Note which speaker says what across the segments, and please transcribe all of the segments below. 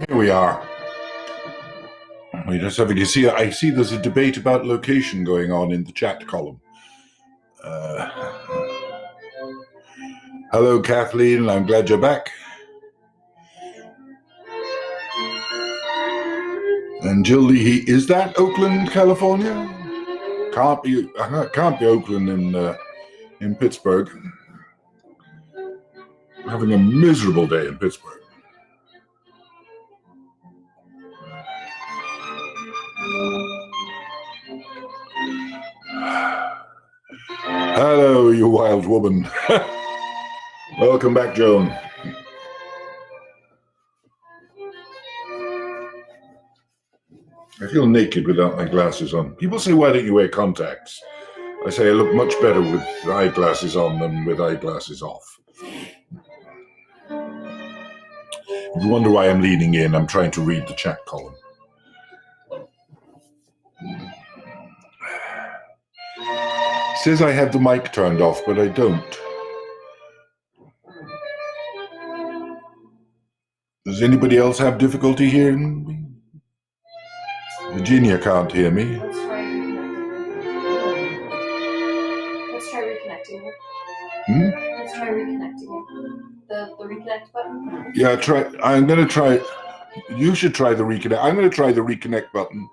Speaker 1: Here we are. We just having to see. I see there's a debate about location going on in the chat column. Hello, Kathleen. I'm glad you're back. And Jill Leahy, is that Oakland, California? Can't be Oakland in Pittsburgh. I'm having a miserable day in Pittsburgh. Hello, you wild woman. Welcome back, Joan. I feel naked without my glasses on. People say, why don't you wear contacts? I say I look much better with eyeglasses on than with eyeglasses off. If you wonder why I'm leaning in, I'm trying to read the chat column. It says I have the mic turned off, but I don't. Does anybody else have difficulty hearing me? Virginia can't hear me.
Speaker 2: Let's try reconnecting it. Let's try reconnecting it. The reconnect button?
Speaker 1: Yeah, try. I'm going to try. You should try the reconnect. I'm going to try the reconnect button.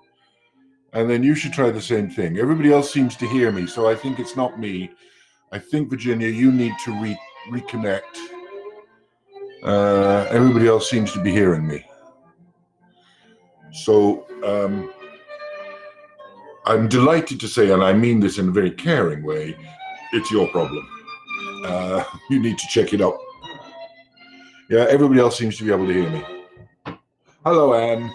Speaker 1: And then you should try the same thing. Everybody else seems to hear me, so I think it's not me. I think, Virginia, you need to reconnect. Everybody else seems to be hearing me. So I'm delighted to say, and I mean this in a very caring way, it's your problem. You need to check it out. Yeah, everybody else seems to be able to hear me. Hello, Anne.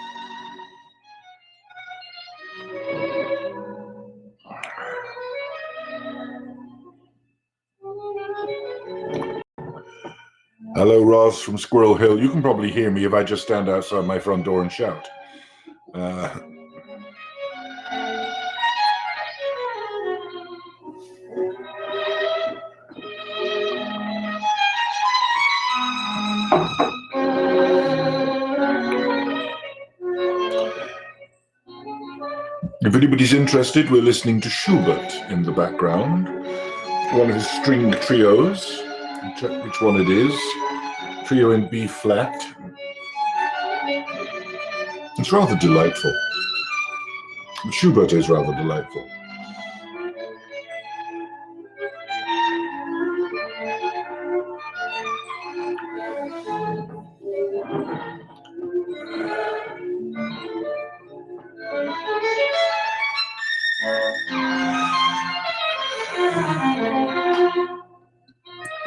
Speaker 1: Hello, Ross from Squirrel Hill. You can probably hear me if I just stand outside my front door and shout. If anybody's interested, we're listening to Schubert in the background, one of his string trios. Check which one it is. Trio in B flat. It's rather delightful. Schubert is rather delightful.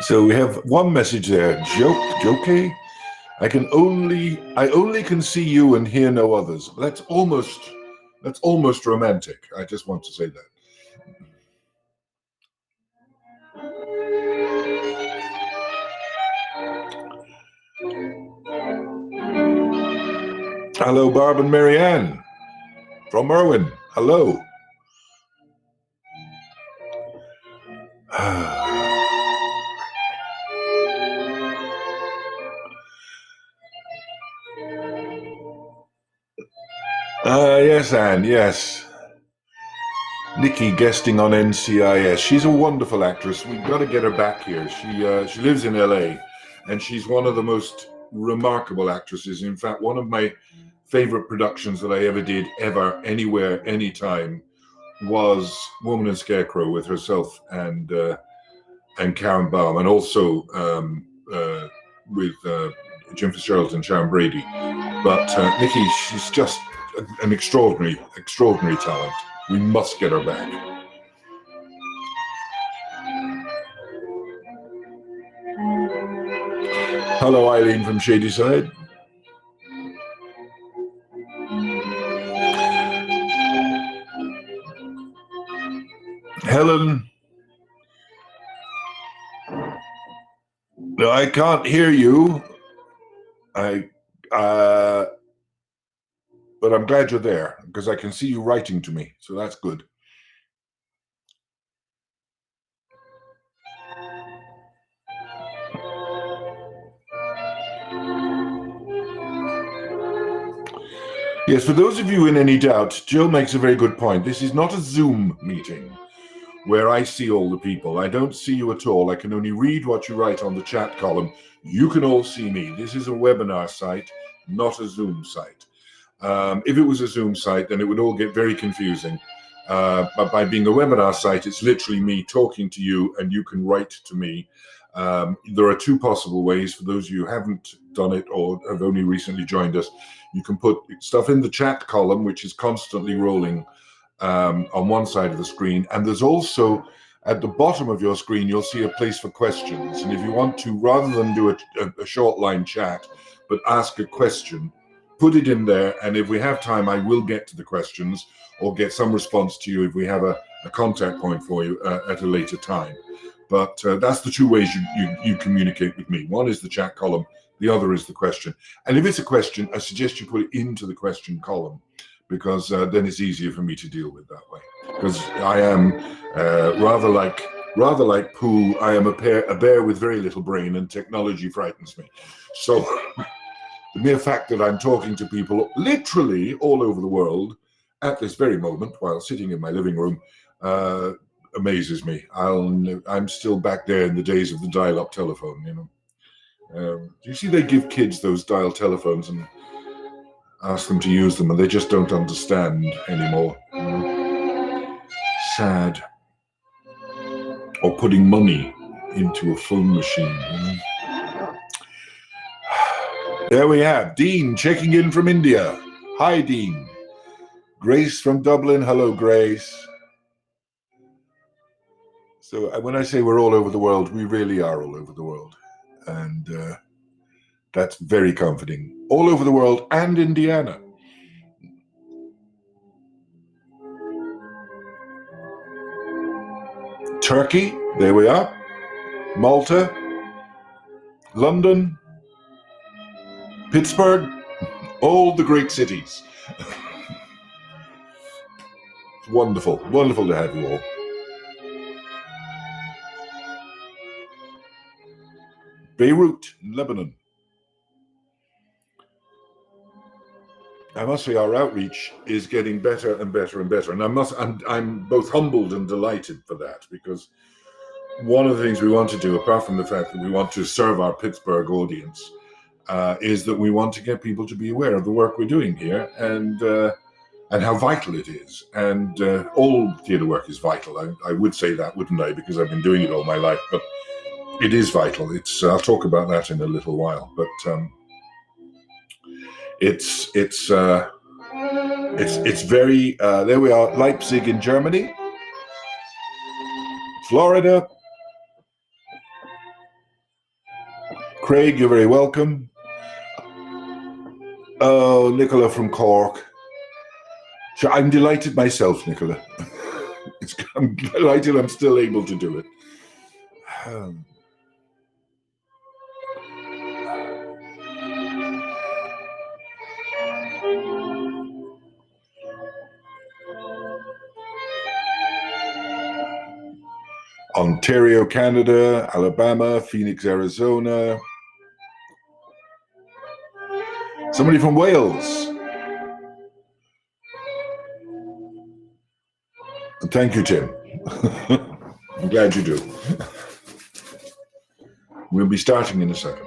Speaker 1: So we have one message there. Jokey. I only can see you and hear no others. That's almost romantic. I just want to say that. Hello, Barb and Marianne from Irwin. Hello. Yes, Anne, yes. Nikki guesting on NCIS. She's a wonderful actress. We've got to get her back here. She lives in LA, and she's one of the most remarkable actresses. In fact, one of my favorite productions that I ever did, anywhere, anytime, was Woman and Scarecrow with herself and Karen Baum, and also with Jim Fitzgerald and Sharon Brady. But Nikki, she's just an extraordinary talent. We must get her back. Hello, Eileen from Shadyside. Helen. No, I can't hear you. But I'm glad you're there because I can see you writing to me, so that's good. Yes, for those of you in any doubt, Jill makes a very good point. This is not a Zoom meeting where I see all the people. I don't see you at all. I can only read what you write on the chat column. You can all see me. This is a webinar site, not a Zoom site. If it was a Zoom site, then it would all get very confusing. But by being a webinar site, it's literally me talking to you, and you can write to me. There are two possible ways for those of you who haven't done it or have only recently joined us. You can put stuff in the chat column, which is constantly rolling on one side of the screen. And there's also, at the bottom of your screen, you'll see a place for questions. And if you want to, rather than do a short line chat, but ask a question, put it in there. And if we have time, I will get to the questions or get some response to you if we have a contact point for you at a later time. But that's the two ways you communicate with me. One is the chat column. The other is the question. And if it's a question, I suggest you put it into the question column, because then it's easier for me to deal with that way. Because I am rather like Pooh. I am a bear with very little brain, and technology frightens me. So the mere fact that I'm talking to people literally all over the world at this very moment while sitting in my living room amazes me. I'm still back there in the days of the dial-up telephone, you know. Do you see they give kids those dial telephones and ask them to use them, and they just don't understand anymore? Sad. Or putting money into a phone machine. You know? There we have Dean checking in from India. Hi, Dean. Grace from Dublin. Hello, Grace. So when I say we're all over the world, we really are all over the world. And that's very comforting. All over the world and Indiana. Turkey, there we are. Malta, London, Pittsburgh, all the great cities. Wonderful, wonderful to have you all. Beirut, Lebanon. I must say our outreach is getting better and better and better. And I'm both humbled and delighted for that, because one of the things we want to do, apart from the fact that we want to serve our Pittsburgh audience, is that we want to get people to be aware of the work we're doing here and how vital it is. And all theatre work is vital. I would say that, wouldn't I? Because I've been doing it all my life, but it is vital. I'll talk about that in a little while, but it's very, there we are, Leipzig in Germany, Florida. Craig, you're very welcome. Oh, Nicola from Cork. So I'm delighted myself, Nicola. I'm delighted I'm still able to do it. Ontario, Canada, Alabama, Phoenix, Arizona. Somebody from Wales. Thank you, Tim. I'm glad you do. We'll be starting in a second.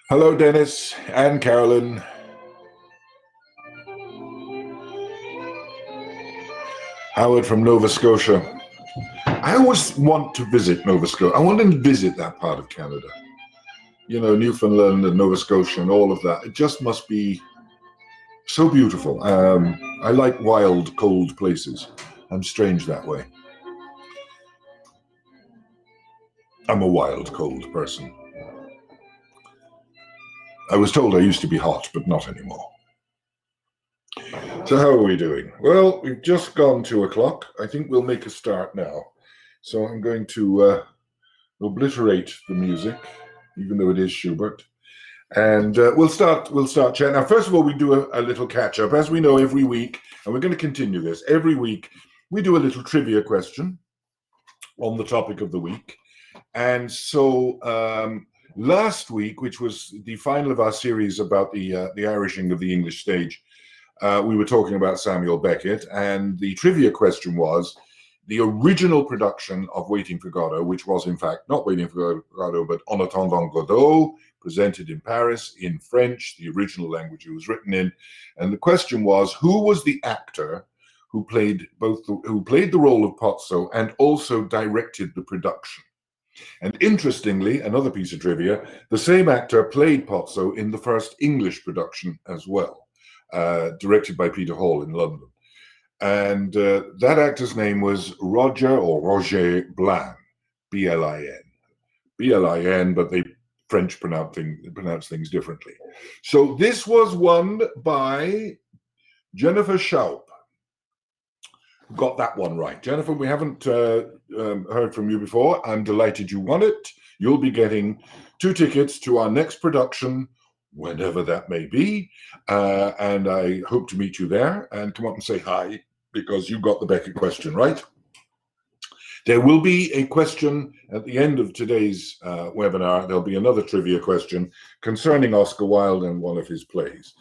Speaker 1: Hello, Dennis and Carolyn. Howard from Nova Scotia. I always want to visit Nova Scotia. I want to visit that part of Canada. You know, Newfoundland and Nova Scotia and all of that. It just must be so beautiful. I like wild, cold places. I'm strange that way. I'm a wild, cold person. I was told I used to be hot, but not anymore. So how are we doing? Well, we've just gone 2 o'clock. I think we'll make a start now. So I'm going to obliterate the music, even though it is Schubert. And we'll start chatting. Now, first of all, we do a little catch up. As we know, every week, and we're going to continue this, every week we do a little trivia question on the topic of the week. And so last week, which was the final of our series about the Irishing of the English stage, we were talking about Samuel Beckett, and the trivia question was the original production of Waiting for Godot, which was in fact not Waiting for Godot, but En attendant Godot, presented in Paris in French, the original language it was written in. And the question was, who was the actor who played the role of Pozzo and also directed the production? And interestingly, another piece of trivia, the same actor played Pozzo in the first English production as well, directed by Peter Hall in London. And that actor's name was Roger Blin, B-L-I-N. B-L-I-N, but they French pronounce things differently. So this was won by Jennifer Schaup. Got that one right. Jennifer, we haven't heard from you before. I'm delighted you won it. You'll be getting 2 tickets to our next production, whenever that may be. And I hope to meet you there. And come up and say hi, because you got the Beckett question right. There will be a question at the end of today's webinar. There'll be another trivia question concerning Oscar Wilde and one of his plays.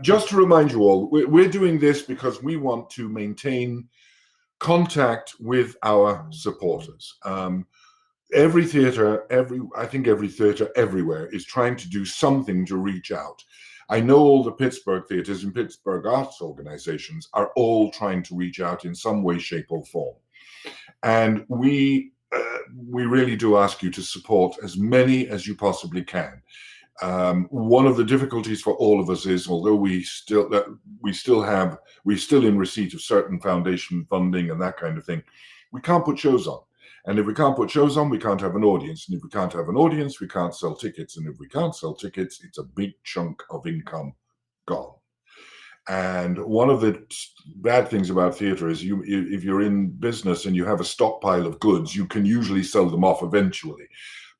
Speaker 1: Just to remind you all, we're doing this because we want to maintain contact with our supporters. Every theatre, I think every theatre everywhere is trying to do something to reach out. I know all the Pittsburgh theatres and Pittsburgh arts organizations are all trying to reach out in some way, shape, or form. And we really do ask you to support as many as you possibly can. One of the difficulties for all of us is, although we're still in receipt of certain foundation funding and that kind of thing, we can't put shows on. And if we can't put shows on, we can't have an audience. And if we can't have an audience, we can't sell tickets. And if we can't sell tickets, it's a big chunk of income gone. And one of the bad things about theatre is if you're in business and you have a stockpile of goods, you can usually sell them off eventually.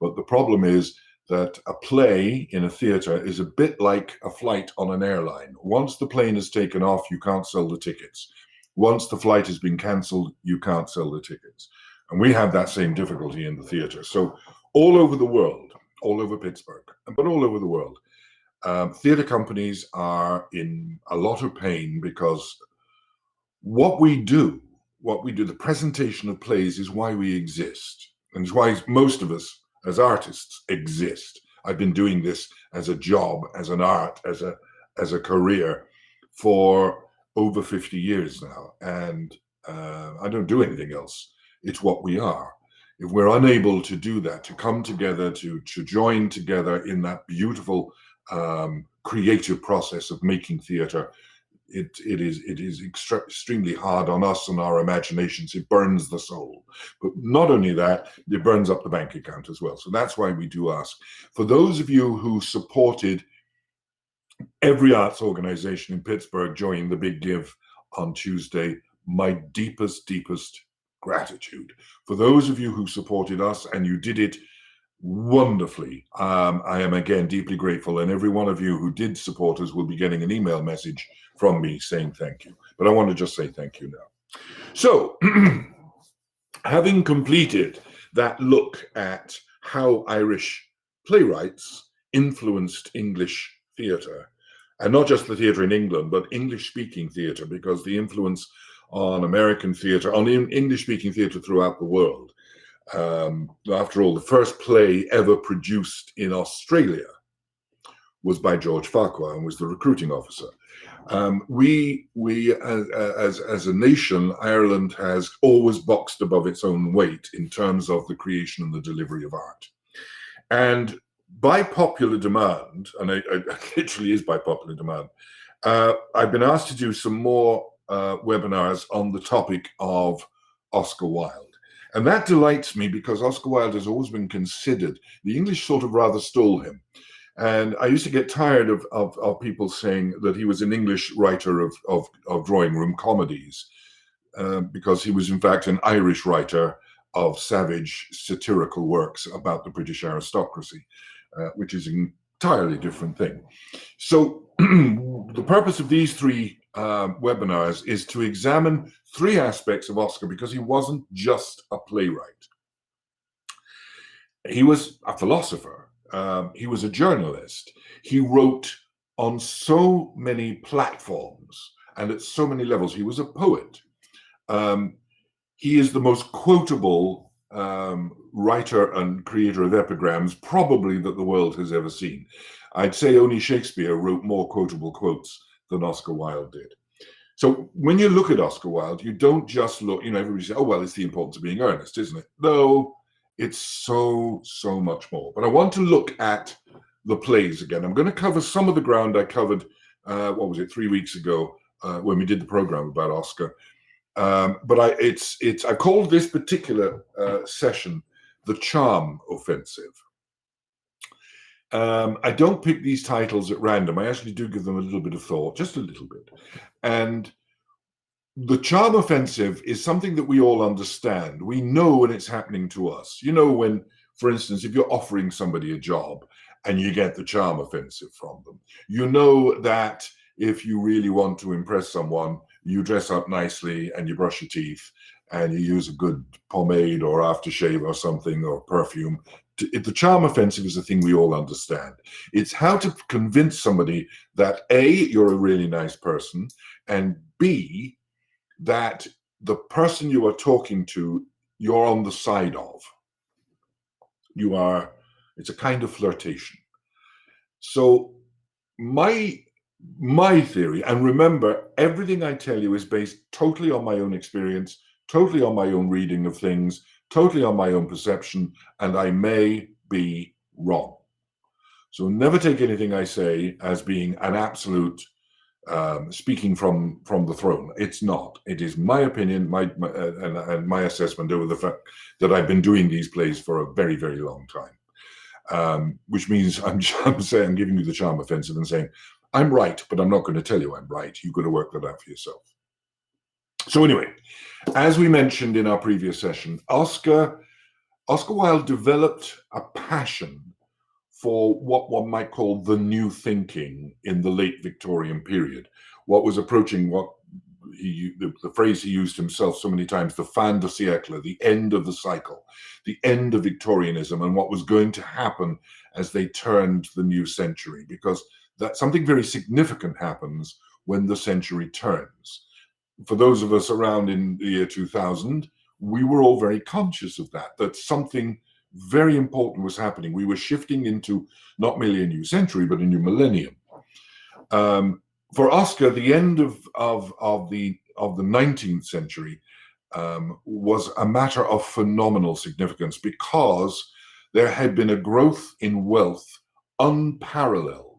Speaker 1: But the problem is that a play in a theatre is a bit like a flight on an airline. Once the plane is taken off, you can't sell the tickets. Once the flight has been cancelled, you can't sell the tickets. And we have that same difficulty in the theatre. So all over the world, all over Pittsburgh, but all over the world, theatre companies are in a lot of pain because what we do, the presentation of plays is why we exist. And it's why most of us as artists exist. I've been doing this as a job, as an art, as a career for over 50 years now. And I don't do anything else. It's what we are. If we're unable to do that, to come together, to join together in that beautiful creative process of making theatre, it is extremely hard on us and our imaginations. It burns the soul. But not only that, it burns up the bank account as well. So that's why we do ask. For those of you who supported every arts organization in Pittsburgh joining the Big Give on Tuesday, my deepest gratitude. For those of you who supported us, and you did it wonderfully, I am again deeply grateful, and every one of you who did support us will be getting an email message from me saying thank you. But I want to just say thank you now. So, having completed that look at how Irish playwrights influenced English theatre, and not just the theatre in England, but English-speaking theatre, because the influence on American theatre, on English-speaking theatre throughout the world. After all, the first play ever produced in Australia was by George Farquhar and was the recruiting officer. We as a nation, Ireland has always boxed above its own weight in terms of the creation and the delivery of art. And by popular demand, and it literally is by popular demand, I've been asked to do some more webinars on the topic of Oscar Wilde. And that delights me because Oscar Wilde has always been considered. The English sort of rather stole him. And I used to get tired of people saying that he was an English writer of drawing room comedies, because he was in fact an Irish writer of savage satirical works about the British aristocracy, which is entirely different thing. So the purpose of these three webinars is to examine three aspects of Oscar, because he wasn't just a playwright. He was a philosopher. He was a journalist. He wrote on so many platforms and at so many levels. He was a poet. He is the most quotable writer and creator of epigrams probably that the world has ever seen. I'd say only Shakespeare wrote more quotable quotes than Oscar Wilde did. So when you look at Oscar Wilde, you don't just look, everybody says, oh, well, it's the importance of being earnest, isn't it? No, it's so much more. But I want to look at the plays again. I'm going to cover some of the ground I covered, 3 weeks ago when we did the program about Oscar. But I called this particular session the Charm Offensive. I don't pick these titles at random. I actually do give them a little bit of thought, just a little bit. And the Charm Offensive is something that we all understand. We know when it's happening to us. When, for instance, if you're offering somebody a job and you get the Charm Offensive from them, you know that if you really want to impress someone, you dress up nicely and you brush your teeth and you use a good pomade or aftershave or something or perfume. The Charm Offensive is a thing we all understand. It's how to convince somebody that A, you're a really nice person, and B, that the person you are talking to, you're on the side of. It's a kind of flirtation. So my theory, and remember, everything I tell you is based totally on my own experience, totally on my own reading of things, totally on my own perception, and I may be wrong. So never take anything I say as being an absolute speaking from the throne. It's not. It is my opinion, and my assessment over the fact that I've been doing these plays for a very, very long time. Which means I'm giving you the Charm Offensive and saying, I'm right, but I'm not going to tell you I'm right. You've got to work that out for yourself. So anyway, as we mentioned in our previous session, Oscar Wilde developed a passion for what one might call the new thinking in the late Victorian period, what was approaching the phrase he used himself so many times, the fin de siècle, the end of the cycle, the end of Victorianism, and what was going to happen as they turned the new century, because that something very significant happens when the century turns. For those of us around in the year 2000, we were all very conscious of that something very important was happening. We were shifting into not merely a new century, but a new millennium. For Oscar, the end of the 19th century was a matter of phenomenal significance, because there had been a growth in wealth unparalleled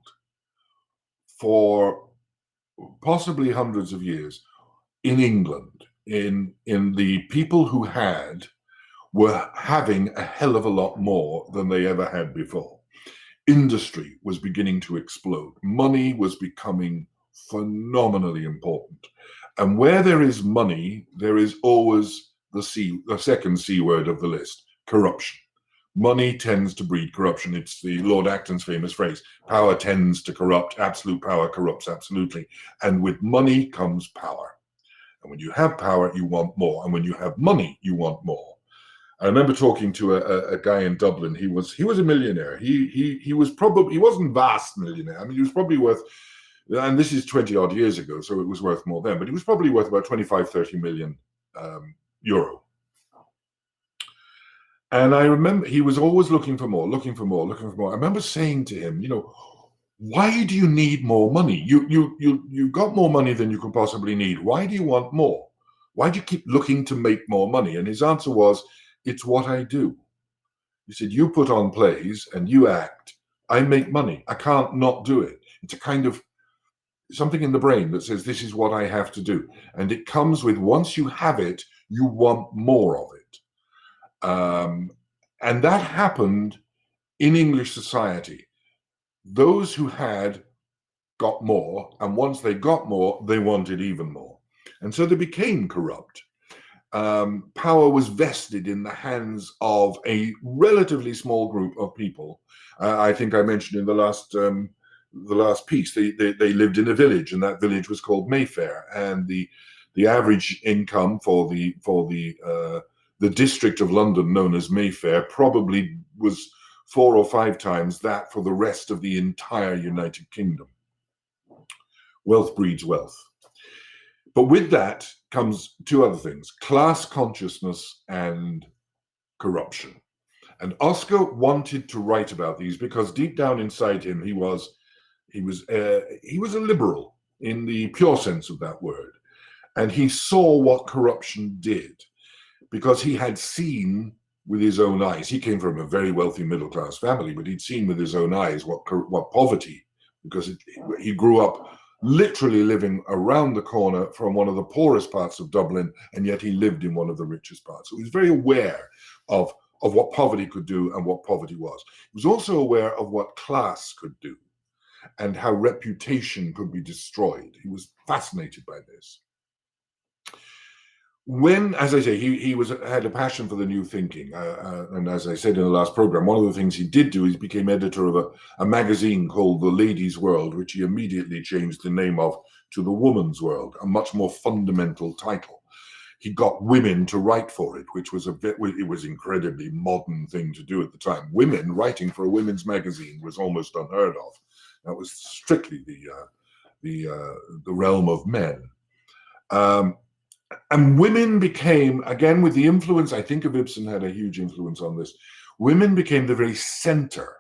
Speaker 1: for possibly hundreds of years in England. In the people who were having a hell of a lot more than they ever had before. Industry was beginning to explode. Money was becoming phenomenally important. And where there is money, there is always the second C word of the list, corruption. Money tends to breed corruption. It's the Lord Acton's famous phrase, power tends to corrupt, absolute power corrupts absolutely. And with money comes power. And when you have power, you want more. And when you have money, you want more. I remember talking to a guy in Dublin. He was a millionaire. He wasn't vast millionaire. I mean, he was probably worth, and this is 20 odd years ago, so it was worth more then, but he was probably worth about 25, 30 million euro. And I remember he was always looking for more. I remember saying to him, why do you need more money? You've got more money than you could possibly need. Why do you want more? Why do you keep looking to make more money? And his answer was, it's what I do. He said, you put on plays and you act. I make money. I can't not do it. It's a kind of something in the brain that says, this is what I have to do. And it comes with, once you have it, you want more of it. And that happened in English society. Those who had got more, and once they got more, they wanted even more. And so they became corrupt. power was vested in the hands of a relatively small group of people. I think I mentioned in the last piece, they lived in a village, and that village was called Mayfair, and the average income for the district of London known as Mayfair probably was 4 or 5 times that for the rest of the entire United Kingdom. Wealth breeds wealth. But with that comes 2 other things: class consciousness and corruption. And Oscar wanted to write about these because deep down inside him, he was a liberal in the pure sense of that word. And he saw what corruption did because he had seen with his own eyes. He came from a very wealthy middle-class family, but he'd seen with his own eyes what poverty, because he grew up literally living around the corner from one of the poorest parts of Dublin, and yet he lived in one of the richest parts. So he was very aware of what poverty could do and what poverty was. He was also aware of what class could do and how reputation could be destroyed. He was fascinated by this. When, as I say, he had a passion for the new thinking, and as I said in the last program, one of the things he did do is he became editor of a magazine called The Ladies' World, which he immediately changed the name of to The Woman's World, a much more fundamental title. He got women to write for it, which was it was incredibly modern thing to do at the time. Women writing for a women's magazine was almost unheard of. That was strictly the realm of men. And women became, again, with the influence, I think of Ibsen had a huge influence on this, women became the very center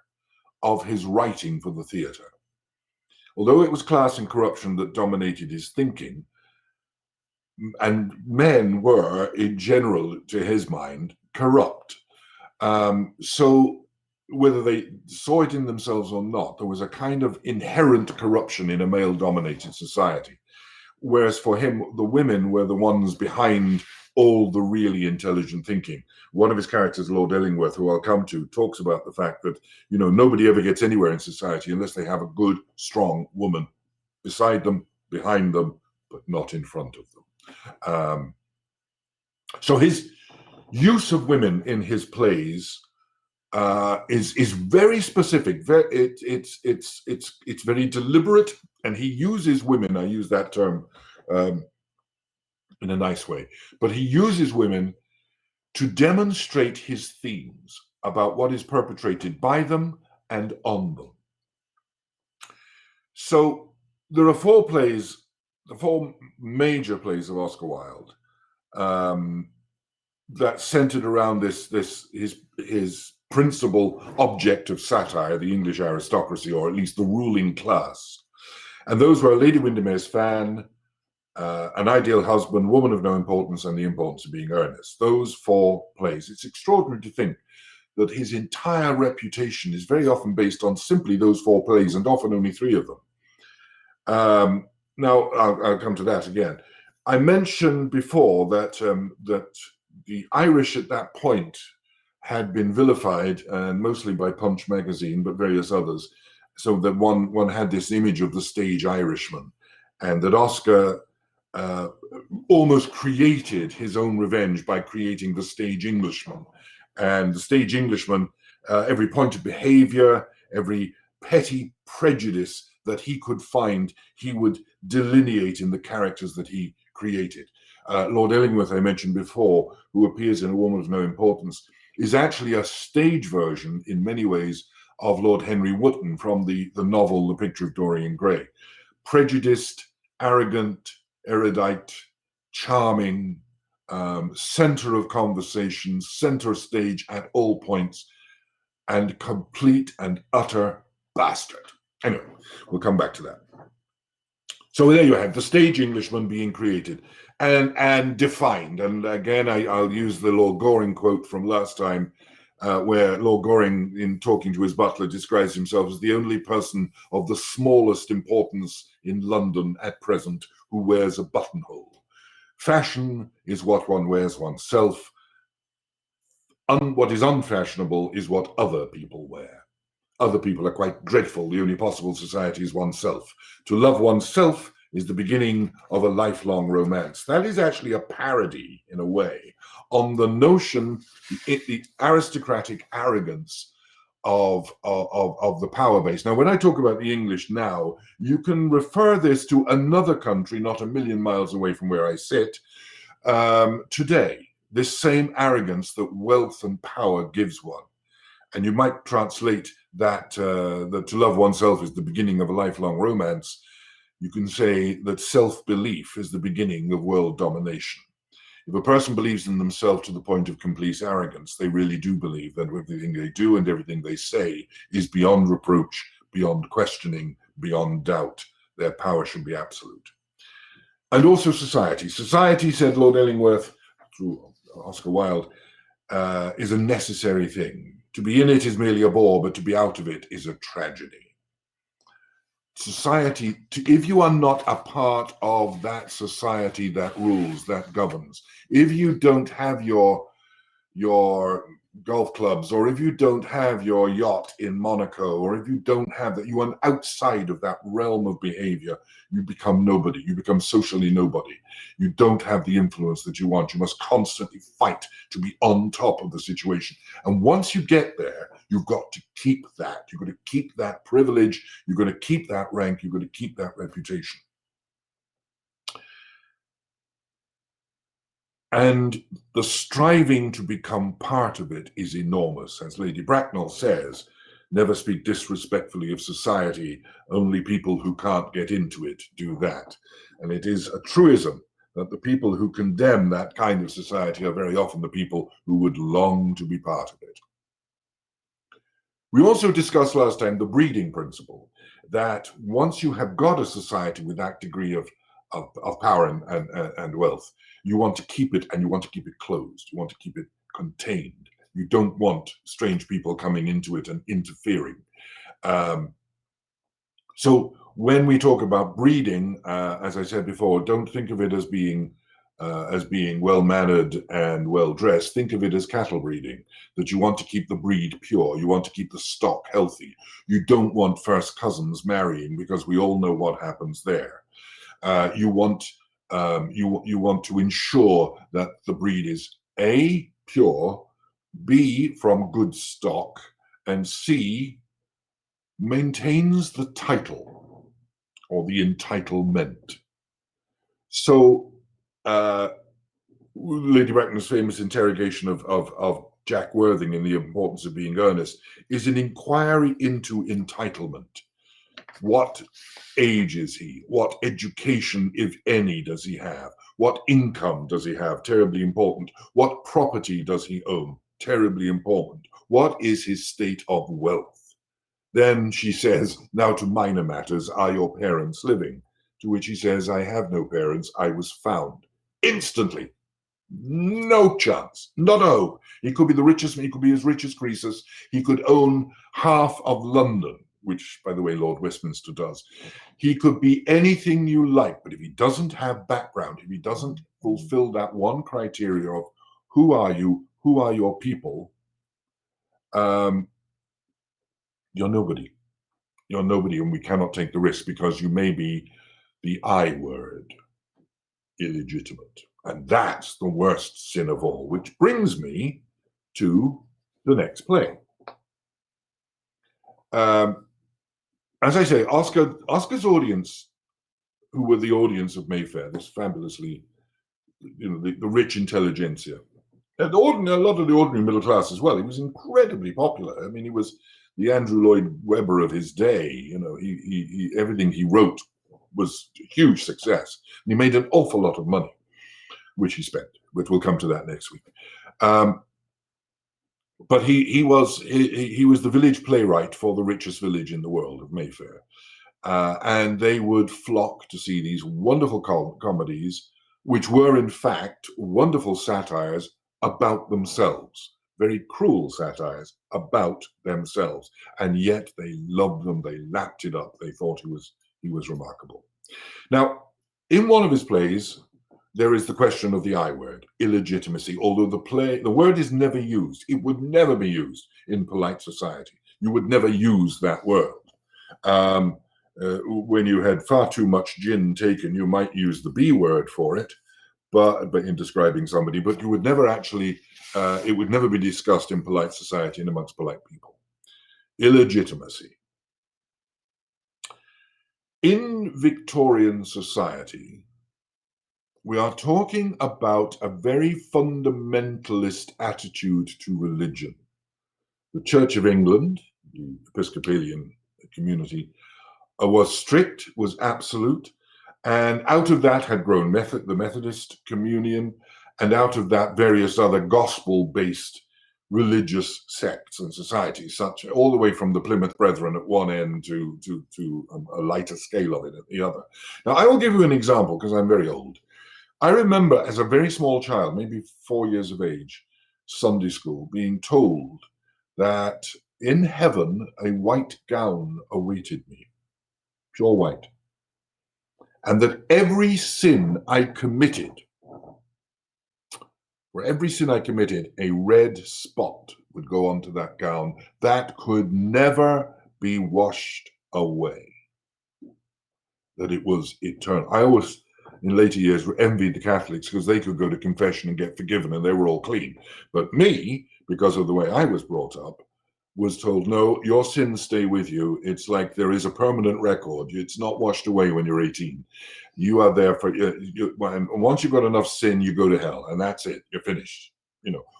Speaker 1: of his writing for the theatre. Although it was class and corruption that dominated his thinking, and men were, in general, to his mind, corrupt. So whether they saw it in themselves or not, there was a kind of inherent corruption in a male-dominated society. Whereas for him, the women were the ones behind all the really intelligent thinking. One of his characters, Lord Illingworth, who I'll come to, talks about the fact that, nobody ever gets anywhere in society unless they have a good, strong woman beside them, behind them, but not in front of them. So his use of women in his plays is very specific. It's very deliberate, and he uses women. I use that term in a nice way, but he uses women to demonstrate his themes about what is perpetrated by them and on them. So there are 4 plays, the 4 major plays of Oscar Wilde that centered around his principal object of satire, the English aristocracy, or at least the ruling class. And those were Lady Windermere's Fan, An Ideal Husband, Woman of No Importance, and The Importance of Being Earnest. Those 4 plays. It's extraordinary to think that his entire reputation is very often based on simply those 4 plays, and often only 3 of them. Now, I'll come to that again. I mentioned before that the Irish at that point had been vilified, and mostly by Punch magazine, but various others, so that one had this image of the stage Irishman, and that Oscar almost created his own revenge by creating the stage Englishman. And the stage Englishman, every point of behavior, every petty prejudice that he could find, he would delineate in the characters that he created. Lord Illingworth, I mentioned before, who appears in A Woman of No Importance, is actually a stage version, in many ways, of Lord Henry Wotton from the novel The Picture of Dorian Gray. Prejudiced, arrogant, erudite, charming, center of conversation, center stage at all points, and complete and utter bastard. Anyway, we'll come back to that. So there you have the stage Englishman being created and defined. And again, I'll use the Lord Goring quote from last time, where Lord Goring, in talking to his butler, describes himself as the only person of the smallest importance in London at present who wears a buttonhole. Fashion is what one wears oneself. What is unfashionable is what other people wear. Other people are quite dreadful. The only possible society is oneself. To love oneself is the beginning of a lifelong romance. That is actually a parody, in a way, on the notion, the aristocratic arrogance of the power base. Now, when I talk about the English now, you can refer this to another country not a million miles away from where I sit today. This same arrogance that wealth and power gives one. And you might translate that, that to love oneself is the beginning of a lifelong romance. You can say that self-belief is the beginning of world domination. If a person believes in themselves to the point of complete arrogance, they really do believe that everything they do and everything they say is beyond reproach, beyond questioning, beyond doubt. Their power should be absolute. And also society. Society, said Lord Illingworth, through Oscar Wilde, is a necessary thing. To be in it is merely a bore, but to be out of it is a tragedy. Society, if you are not a part of that society that rules, that governs, if you don't have your golf clubs, or if you don't have your yacht in Monaco, or if you don't have that, you are outside of that realm of behavior, you become nobody. You become socially nobody. You don't have the influence that you want. You must constantly fight to be on top of the situation. And once you get there, you've got to keep that. You've got to keep that privilege. You've got to keep that rank. You've got to keep that reputation. And the striving to become part of it is enormous. As Lady Bracknell says, never speak disrespectfully of society. Only people who can't get into it do that. And it is a truism that the people who condemn that kind of society are very often the people who would long to be part of it. We also discussed last time the breeding principle, that once you have got a society with that degree of power and wealth, you want to keep it, and you want to keep it closed. You want to keep it contained. You don't want strange people coming into it and interfering. So when we talk about breeding, as I said before, don't think of it as being well-mannered and well-dressed. Think of it as cattle breeding, that you want to keep the breed pure. You want to keep the stock healthy. You don't want first cousins marrying, because we all know what happens there. You want to ensure that the breed is A, pure, B, from good stock, and C, maintains the title or the entitlement. So Lady Bracknell's famous interrogation of Jack Worthing in The Importance of Being Earnest is an inquiry into entitlement. What age is he? What education, if any, does he have? What income does he have? Terribly important. What property does he own? Terribly important. What is his state of wealth? Then she says, now to minor matters, are your parents living? To which he says, I have no parents, I was found. Instantly. No chance. Not a hope. He could be the richest, he could be as rich as Croesus. He could own half of London, which, by the way, Lord Westminster does. He could be anything you like, but if he doesn't have background, if he doesn't fulfill that one criteria of who are you, who are your people, you're nobody. You're nobody, and we cannot take the risk, because you may be the I word, illegitimate. And that's the worst sin of all, which brings me to the next play. As I say, Oscar's audience, who were the audience of Mayfair, this fabulously, the rich intelligentsia, and a lot of the ordinary middle class as well. He was incredibly popular. I mean, he was the Andrew Lloyd Webber of his day. He everything he wrote was a huge success. And he made an awful lot of money, which he spent. But we'll come to that next week. But he was the village playwright for the richest village in the world of Mayfair, and they would flock to see these wonderful comedies, which were in fact wonderful satires about themselves, very cruel satires about themselves, and yet they loved them. They lapped it up. They thought he was remarkable. Now, in one of his plays, there is the question of the I word, illegitimacy, although the word is never used. It would never be used in polite society. You would never use that word. When you had far too much gin taken, you might use the B word for it, but in describing somebody, but you would never actually, it would never be discussed in polite society and amongst polite people. Illegitimacy. In Victorian society, we are talking about a very fundamentalist attitude to religion. The Church of England, the Episcopalian community, was strict, was absolute, and out of that had grown the Methodist Communion, and out of that various other gospel-based religious sects and societies, such all the way from the Plymouth Brethren at one end to a lighter scale of it at the other. Now, I will give you an example because I'm very old. I remember as a very small child, maybe 4 years of age, Sunday school, being told that in heaven a white gown awaited me, pure white, and that every sin I committed, for every sin I committed, a red spot would go onto that gown that could never be washed away, that it was eternal. I always, in later years, envied the Catholics because they could go to confession and get forgiven and they were all clean. But me, because of the way I was brought up, was told, no, your sins stay with you. It's like there is a permanent record. It's not washed away when you're 18. You are there for, and once you've got enough sin, you go to hell, and that's it. You're finished.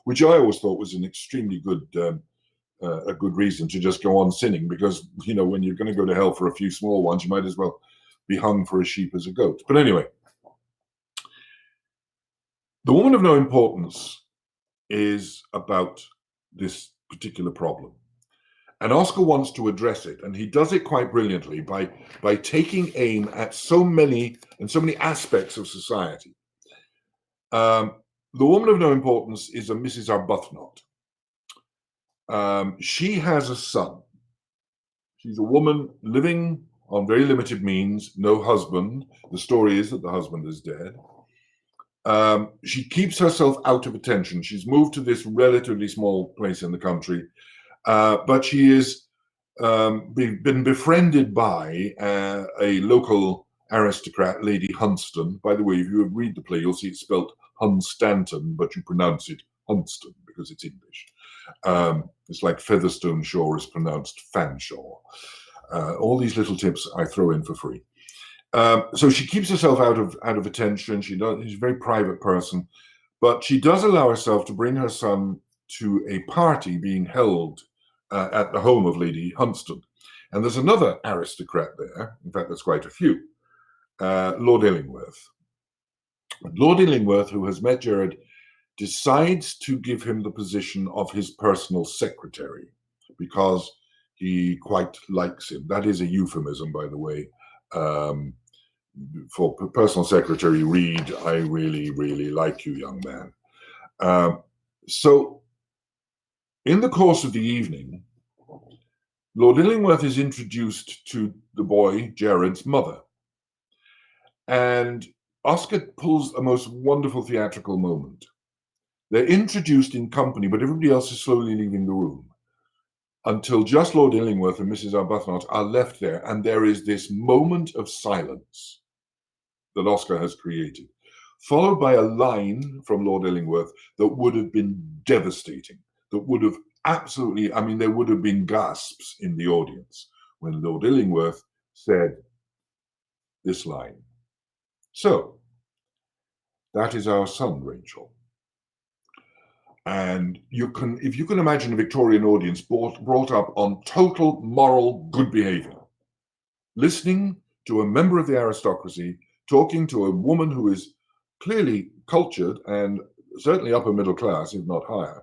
Speaker 1: Which I always thought was an extremely good, a good reason to just go on sinning, because when you're going to go to hell for a few small ones, you might as well be hung for a sheep as a goat. But anyway, The Woman of No Importance is about this particular problem. And Oscar wants to address it, and he does it quite brilliantly by taking aim at so many aspects of society. The Woman of No Importance is a Mrs. Arbuthnot. She has a son. She's a woman living on very limited means, no husband. The story is that the husband is dead. She keeps herself out of attention. She's moved to this relatively small place in the country. But she is been befriended by a local aristocrat, Lady Hunston. By the way, if you read the play, you'll see it's spelled Hunstanton, but you pronounce it Hunston because it's English. It's like Featherstone Shaw is pronounced Fanshawe. All these little tips I throw in for free. So she keeps herself out of attention. She's a very private person, but she does allow herself to bring her son to a party being held at the home of Lady Hunston. And there's another aristocrat there. In fact, there's quite a few. Lord Illingworth. Lord Illingworth, who has met Jared, decides to give him the position of his personal secretary because he quite likes him. That is a euphemism, by the way. For personal secretary, read, I really, really like you, young man. So in the course of the evening, Lord Illingworth is introduced to the boy, Jared's mother. And Oscar pulls a most wonderful theatrical moment. They're introduced in company, but everybody else is slowly leaving the room until just Lord Illingworth and Mrs. Arbuthnot are left there. And there is this moment of silence that Oscar has created, followed by a line from Lord Illingworth that would have been devastating, that would have absolutely, there would have been gasps in the audience when Lord Illingworth said this line. So, that is our son, Rachel. And if you can imagine a Victorian audience brought up on total moral good behavior, listening to a member of the aristocracy talking to a woman who is clearly cultured and certainly upper middle class, if not higher,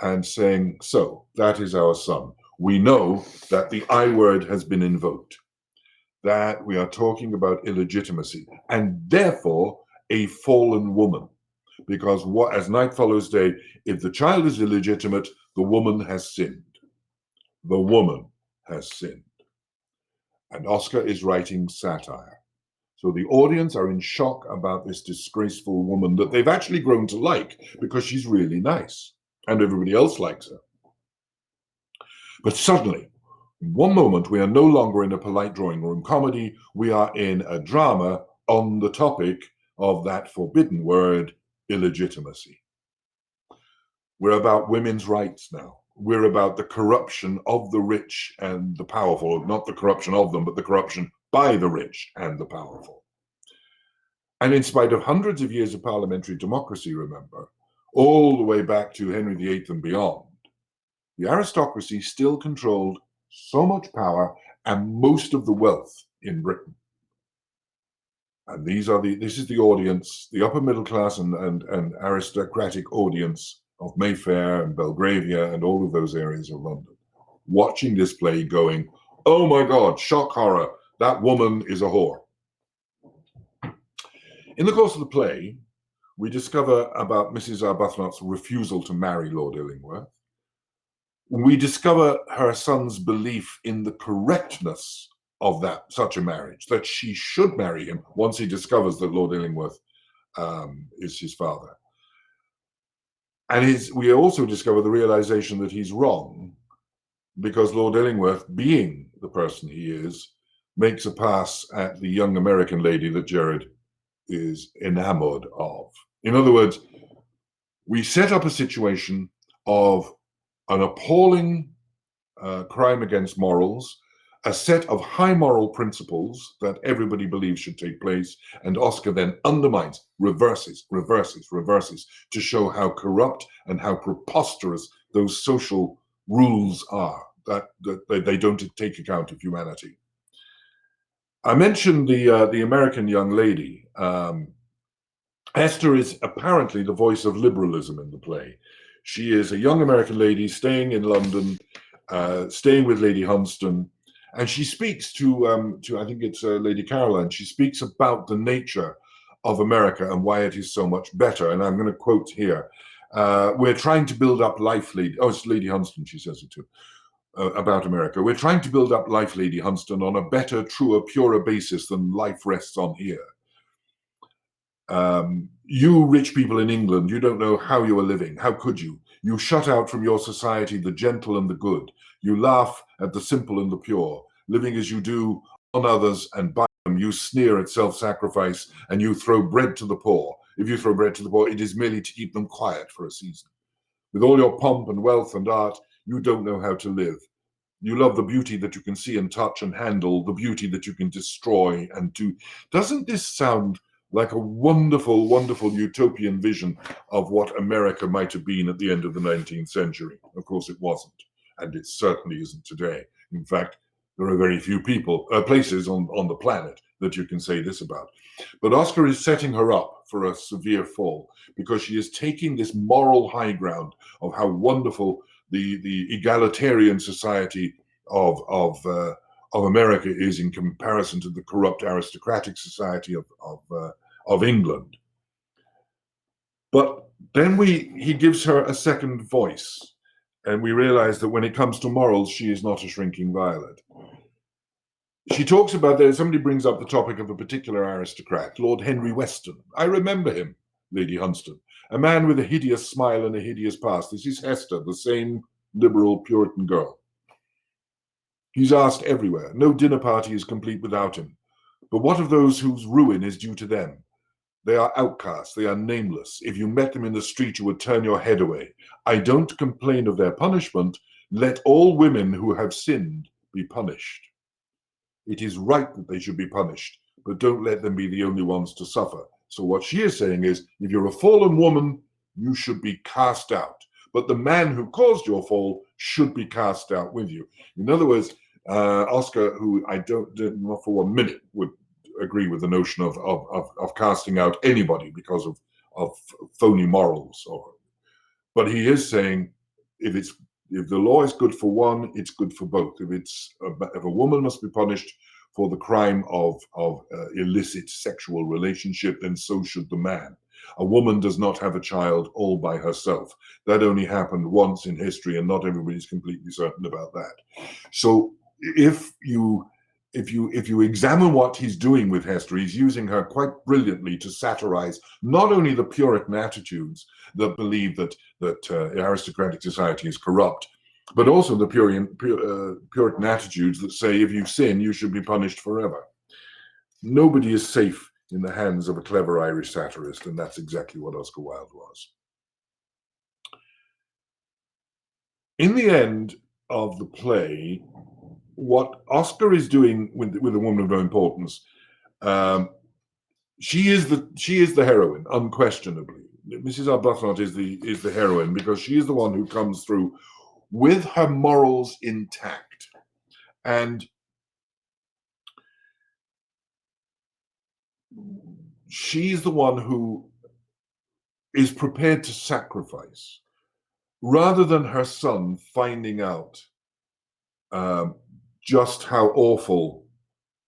Speaker 1: and saying, so that is our son. We know that the I word has been invoked, that we are talking about illegitimacy, and therefore a fallen woman. Because as night follows day, if the child is illegitimate, the woman has sinned. The woman has sinned. And Oscar is writing satire. So the audience are in shock about this disgraceful woman that they've actually grown to like because she's really nice and everybody else likes her. But suddenly, One moment, we are no longer in a polite drawing room comedy. We are in a drama on the topic of that forbidden word, illegitimacy. We're about women's rights now. We're about the corruption of the rich and the powerful, not the corruption of them, but the corruption by the rich and the powerful. And in spite of hundreds of years of parliamentary democracy, remember, all the way back to Henry VIII and beyond, the aristocracy still controlled so much power and most of the wealth in Britain. And this is the audience, the upper middle class and aristocratic audience of Mayfair and Belgravia and all of those areas of London, watching this play going, oh my God, shock horror, that woman is a whore. In the course of the play, we discover about Mrs. Arbuthnot's refusal to marry Lord Illingworth. We discover her son's belief in the correctness of such a marriage, that she should marry him once he discovers that Lord Illingworth is his father. And we also discover the realization that he's wrong, because Lord Illingworth, being the person he is, makes a pass at the young American lady that Jared is enamored of. In other words, we set up a situation of an appalling crime against morals, a set of high moral principles that everybody believes should take place, and Oscar then undermines, reverses, to show how corrupt and how preposterous those social rules are, that they don't take account of humanity. I mentioned the American young lady. Esther is apparently the voice of liberalism in the play. She is a young American lady staying in London, staying with Lady Hunsdon, and she speaks to I think it's Lady Caroline. She speaks about the nature of America and why it is so much better. And I'm going to quote here: "We're trying to build up life, Lady." Oh, it's Lady Hunsdon. She says it too. About America. "We're trying to build up life, Lady Hunsdon, on a better, truer, purer basis than life rests on here. You rich people in England, you don't know how you are living. How could you? You shut out from your society the gentle and the good. You laugh at the simple and the pure. Living as you do on others and by them, you sneer at self-sacrifice and you throw bread to the poor. If you throw bread to the poor, it is merely to keep them quiet for a season. With all your pomp and wealth and art, you don't know how to live. You love the beauty that you can see and touch and handle, the beauty that you can destroy and do." Doesn't this sound like a wonderful, wonderful utopian vision of what America might have been at the end of the 19th century? Of course, it wasn't, and it certainly isn't today. In fact, there are very few places on the planet that you can say this about. But Oscar is setting her up for a severe fall, because she is taking this moral high ground of how wonderful the egalitarian society of America is in comparison to the corrupt aristocratic society of England. But then he gives her a second voice, and we realize that when it comes to morals, she is not a shrinking violet. She talks about somebody brings up the topic of a particular aristocrat, Lord Henry Weston. "I remember him," Lady Hunsdon, "a man with a hideous smile and a hideous past. This is Hester, the same liberal Puritan girl. He's asked everywhere. No dinner party is complete without him. But what of those whose ruin is due to them? They are outcasts, they are nameless. If you met them in the street, you would turn your head away. I don't complain of their punishment. Let all women who have sinned be punished. It is right that they should be punished, but don't let them be the only ones to suffer." So what she is saying is, if you're a fallen woman, you should be cast out. But the man who caused your fall should be cast out with you. In other words, Oscar, who I don't not for 1 minute would agree with the notion of casting out anybody because of phony morals, but he is saying if the law is good for one, it's good for both. If a woman must be punished for the crime of illicit sexual relationship, then so should the man. A woman does not have a child all by herself. That only happened once in history, and not everybody's completely certain about that. So if you examine what he's doing with Hester, he's using her quite brilliantly to satirize not only the Puritan attitudes that believe that aristocratic society is corrupt, but also the Puritan attitudes that say if you sin, you should be punished forever. Nobody is safe in the hands of a clever Irish satirist, and that's exactly what Oscar Wilde was. In the end of the play, what Oscar is doing with a woman of no importance, she is the heroine, unquestionably. Mrs. Arbuthnot is the heroine because she is the one who comes through with her morals intact, and she's the one who is prepared to sacrifice rather than her son finding out just how awful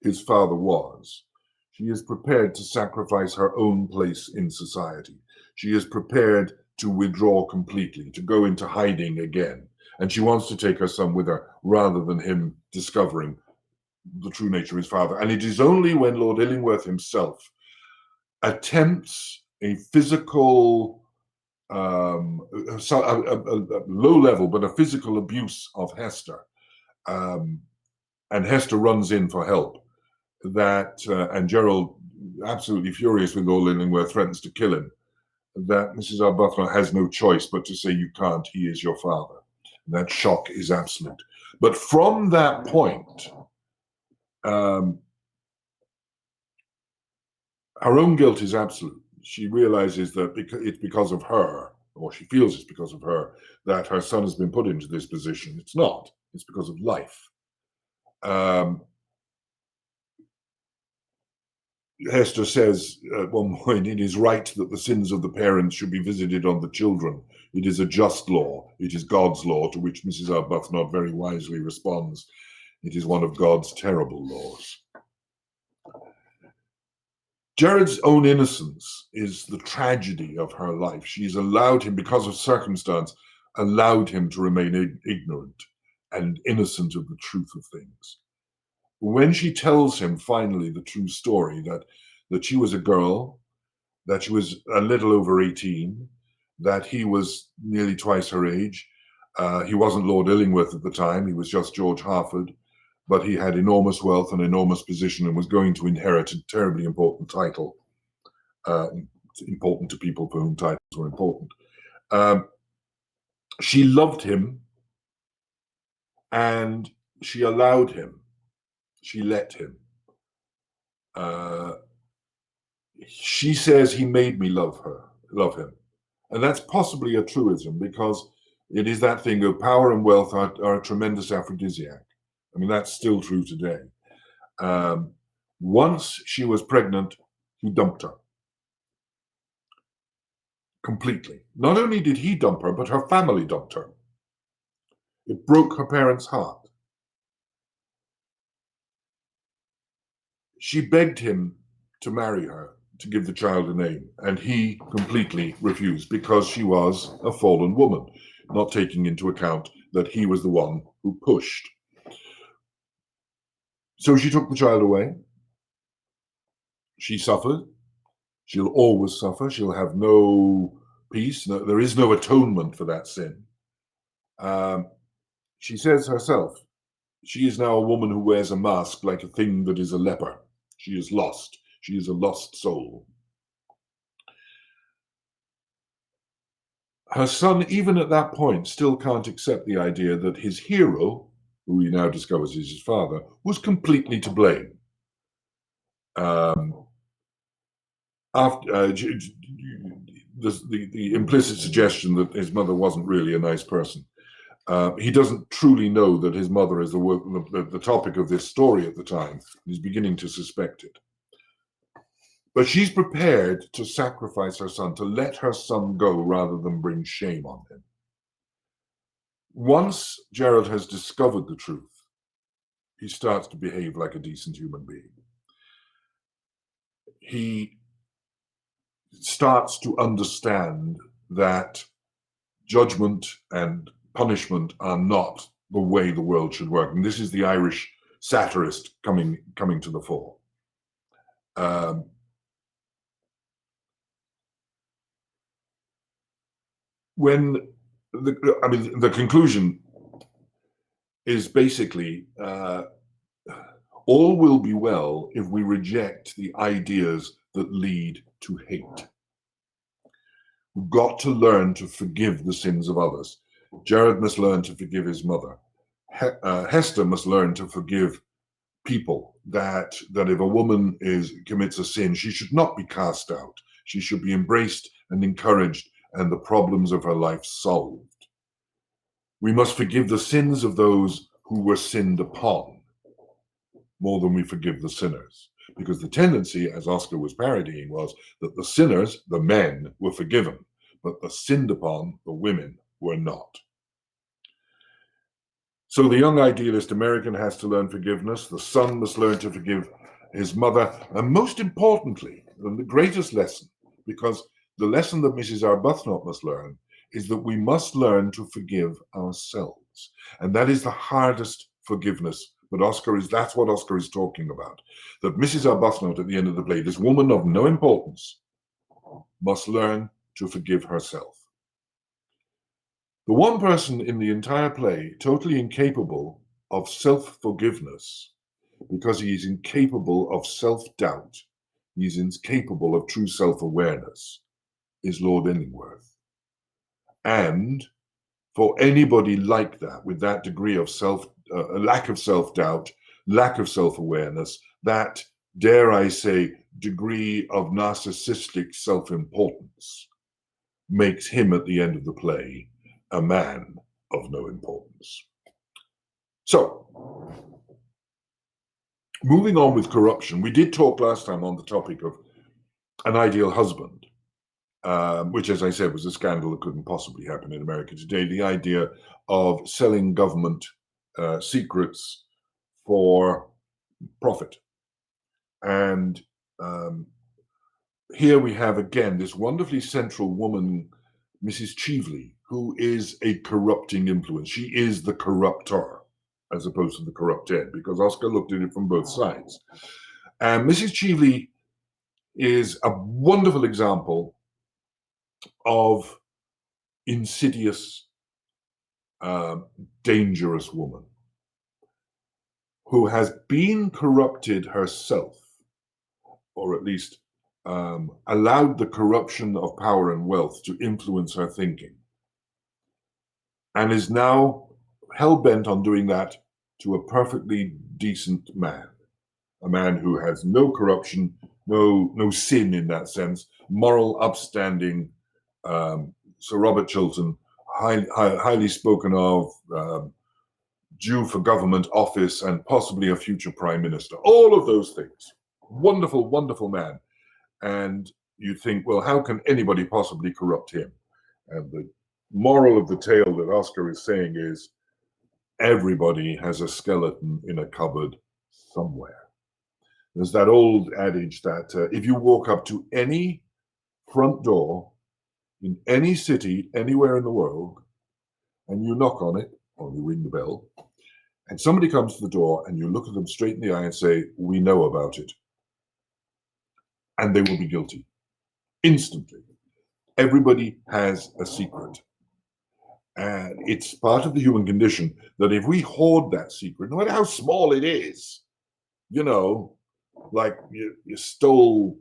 Speaker 1: his father was. She is prepared to sacrifice her own place in society. She is prepared to withdraw completely, to go into hiding again. And she wants to take her son with her rather than him discovering the true nature of his father. And it is only when Lord Illingworth himself attempts a physical, a low level, but a physical abuse of Hester, and Hester runs in for help, that and Gerald, absolutely furious with Lord Illingworth, threatens to kill him, that Mrs. Arbuthnot has no choice but to say, you can't, he is your father. And that shock is absolute. But from that point, her own guilt is absolute. She realizes that it's because of her, or she feels it's because of her, that her son has been put into this position. It's not. It's because of life. Hester says at one point, it is right that the sins of the parents should be visited on the children. It is a just law. It is God's law, to which Mrs. Arbuthnot very wisely responds, it is one of God's terrible laws. Gerard's own innocence is the tragedy of her life. She's allowed him, because of circumstance, allowed him to remain ignorant and innocent of the truth of things. When she tells him finally the true story, that she was a girl, that she was a little over 18, that he was nearly twice her age, he wasn't Lord Illingworth at the time, he was just George Harford, but he had enormous wealth and enormous position and was going to inherit a terribly important title, important to people for whom titles were important. She loved him and she allowed him. She let him. She says he made me love him. And that's possibly a truism, because it is that thing of power and wealth are a tremendous aphrodisiac. I mean, that's still true today. Once she was pregnant, he dumped her. Completely. Not only did he dump her, but her family dumped her. It broke her parents' heart. She begged him to marry her, to give the child a name, and he completely refused because she was a fallen woman, not taking into account that he was the one who pushed. So she took the child away. She suffered. She'll always suffer. She'll have no peace. There is no atonement for that sin. She says herself, she is now a woman who wears a mask like a thing that is a leper. She is lost. She is a lost soul. Her son, even at that point, still can't accept the idea that his hero, who he now discovers is his father, was completely to blame. After the implicit suggestion that his mother wasn't really a nice person, he doesn't truly know that his mother is the topic of this story at the time. He's beginning to suspect it. But she's prepared to sacrifice her son, to let her son go rather than bring shame on him. Once Gerald has discovered the truth, he starts to behave like a decent human being. He starts to understand that judgment and punishment are not the way the world should work. And this is the Irish satirist coming to the fore. The conclusion is basically all will be well if we reject the ideas that lead to hate. We've got to learn to forgive the sins of others. Jared must learn to forgive his mother. Hester must learn to forgive people, that if a woman commits a sin, she should not be cast out. She should be embraced and encouraged, and the problems of her life solved. We must forgive the sins of those who were sinned upon more than we forgive the sinners. Because the tendency, as Oscar was parodying, was that the sinners, the men, were forgiven, but the sinned upon, the women, were not. So the young idealist American has to learn forgiveness. The son must learn to forgive his mother. And most importantly, and the greatest lesson, because the lesson that Mrs. Arbuthnot must learn is that we must learn to forgive ourselves. And that is the hardest forgiveness. But that's what Oscar is talking about. That Mrs. Arbuthnot at the end of the play, this woman of no importance, must learn to forgive herself. The one person in the entire play totally incapable of self-forgiveness, because he is incapable of self-doubt, he is incapable of true self-awareness, is Lord Illingworth. And for anybody like that, with that degree of lack of self-doubt, lack of self-awareness, that, dare I say, degree of narcissistic self-importance, makes him at the end of the play a man of no importance. So, moving on with corruption, we did talk last time on the topic of an ideal husband, which, as I said, was a scandal that couldn't possibly happen in America today. The idea of selling government secrets for profit. And here we have again this wonderfully central woman, Mrs. Cheveley, who is a corrupting influence. She is the corruptor as opposed to the corrupted, because Oscar looked at it from both sides. And Mrs. Cheveley is a wonderful example of insidious, dangerous woman who has been corrupted herself, or at least allowed the corruption of power and wealth to influence her thinking, and is now hell-bent on doing that to a perfectly decent man, a man who has no corruption, no sin in that sense, moral, upstanding, Sir Robert Chiltern, highly spoken of, due for government office and possibly a future prime minister. All of those things. Wonderful, wonderful man. And you think, well, how can anybody possibly corrupt him? And the moral of the tale that Oscar is saying is, everybody has a skeleton in a cupboard somewhere. There's that old adage that if you walk up to any front door in any city, anywhere in the world, and you knock on it, or you ring the bell, and somebody comes to the door and you look at them straight in the eye and say, we know about it, and they will be guilty instantly. Everybody has a secret. And it's part of the human condition that if we hoard that secret, no matter how small it is, you know, like you stole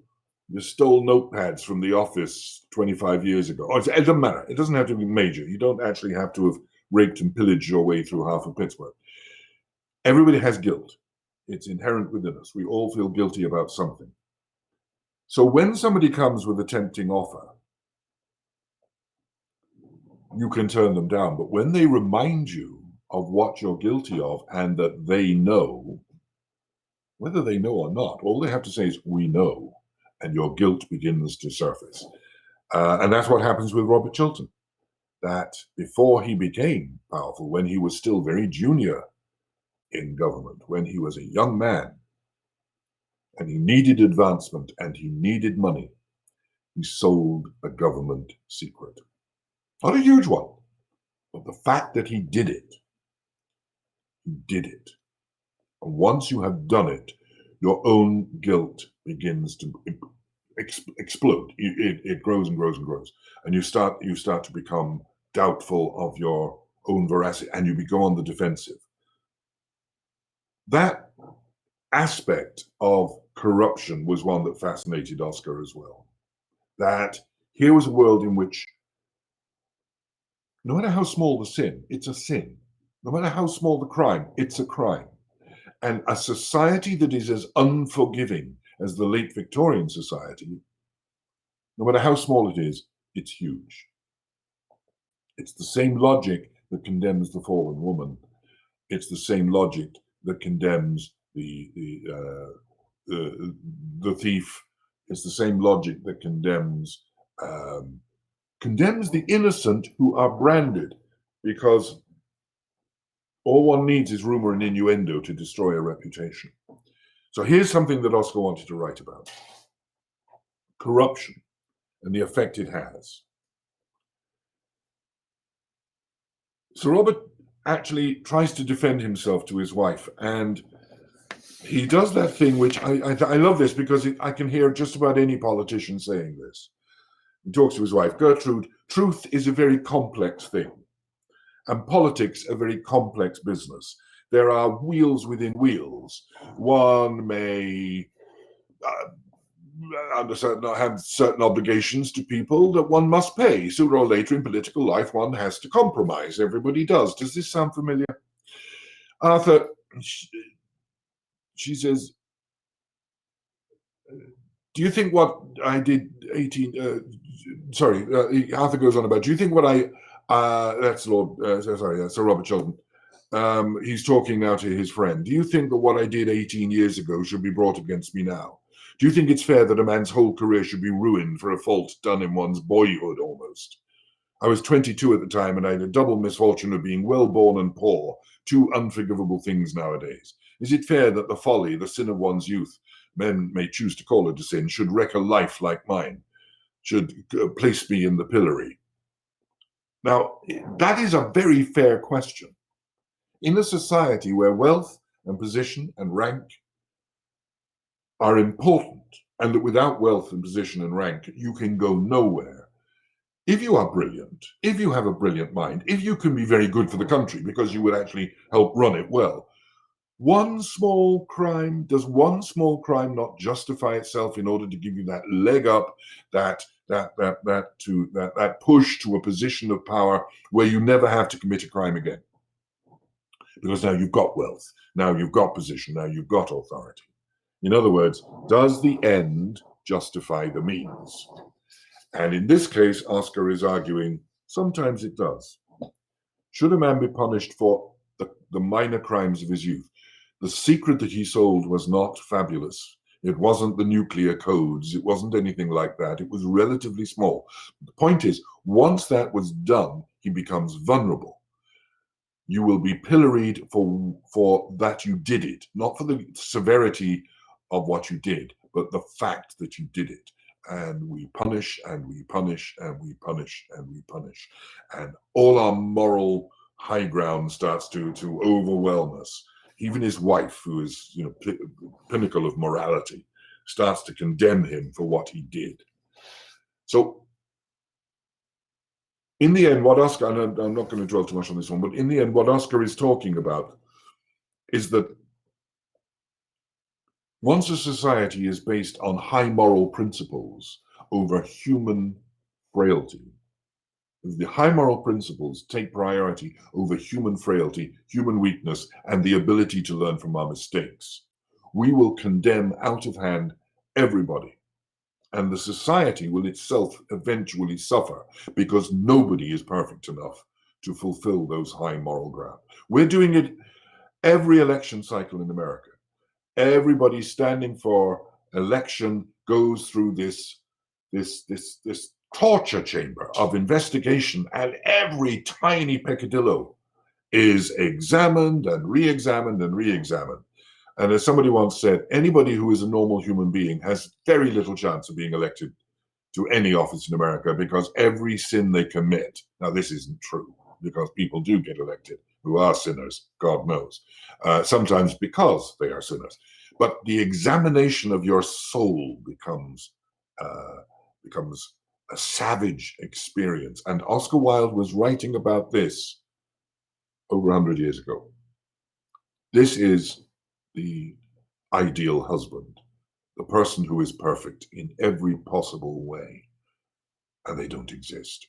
Speaker 1: notepads from the office 25 years ago. It doesn't matter. It doesn't have to be major. You don't actually have to have raped and pillaged your way through half of Pittsburgh. Everybody has guilt. It's inherent within us. We all feel guilty about something. So when somebody comes with a tempting offer, you can turn them down. But when they remind you of what you're guilty of and that they know, whether they know or not, all they have to say is, we know, and your guilt begins to surface. And that's what happens with Robert Chiltern, that before he became powerful, when he was still very junior in government, when he was a young man, and he needed advancement and he needed money, he sold a government secret. Not a huge one, but the fact that he did it. And once you have done it, your own guilt begins to explode. It grows and grows and grows. And you start to become doubtful of your own veracity, and you go on the defensive. that aspect of corruption was one that fascinated Oscar as well. That here was a world in which no matter how small the sin, it's a sin. No matter how small the crime, it's a crime. And a society that is as unforgiving as the late Victorian society, no matter how small it is, it's huge. It's the same logic that condemns the fallen woman. It's the same logic that condemns the thief. It's the same logic that condemns the innocent who are branded, because all one needs is rumor and innuendo to destroy a reputation. So here's something that Oscar wanted to write about: corruption and the effect it has. Sir Robert actually tries to defend himself to his wife, and he does that thing which I love this, because I can hear just about any politician saying this. He talks to his wife: Gertrude, truth is a very complex thing, and politics a very complex business. There are wheels within wheels. One may have certain obligations to people that one must pay. Sooner or later in political life, one has to compromise. Everybody does. Does this sound familiar? Arthur, she says, do you think what I did 18... Arthur goes on about, do you think what I... that's Sir Robert Chilton. He's talking now to his friend. Do you think that what I did 18 years ago should be brought against me now? Do you think it's fair that a man's whole career should be ruined for a fault done in one's boyhood almost? I was 22 at the time, and I had a double misfortune of being well-born and poor, two unforgivable things nowadays. Is it fair that the folly, the sin of one's youth, men may choose to call it a sin, should wreck a life like mine, should place me in the pillory? Now, that is a very fair question. In a society where wealth and position and rank are important, and that without wealth and position and rank, you can go nowhere. If you are brilliant, if you have a brilliant mind, if you can be very good for the country because you would actually help run it well, does one small crime not justify itself in order to give you that leg up, that push to a position of power where you never have to commit a crime again? Because now you've got wealth, now you've got position, now you've got authority. In other words, does the end justify the means? And in this case, Oscar is arguing, sometimes it does. Should a man be punished for the minor crimes of his youth? The secret that he sold was not fabulous. It wasn't the nuclear codes. It wasn't anything like that. It was relatively small. The point is, once that was done, he becomes vulnerable. You will be pilloried for that you did it, not for the severity of what you did, but the fact that you did it. And we punish, and we punish, and we punish, and we punish. And all our moral high ground starts to overwhelm us. Even his wife, who is pinnacle of morality, starts to condemn him for what he did. So in the end, what Oscar, and I'm not going to dwell too much on this one, but in the end, what Oscar is talking about is that once a society is based on high moral principles over human frailty, if the high moral principles take priority over human frailty, human weakness, and the ability to learn from our mistakes, we will condemn out of hand everybody. And the society will itself eventually suffer, because nobody is perfect enough to fulfill those high moral ground. We're doing it every election cycle in America. Everybody standing for election goes through this torture chamber of investigation, and every tiny peccadillo is examined and re-examined and re-examined. And as somebody once said, anybody who is a normal human being has very little chance of being elected to any office in America, because every sin they commit, now this isn't true, because people do get elected who are sinners, God knows, sometimes because they are sinners. But the examination of your soul becomes a savage experience. And Oscar Wilde was writing about this over 100 years ago. This is the ideal husband, the person who is perfect in every possible way, and they don't exist.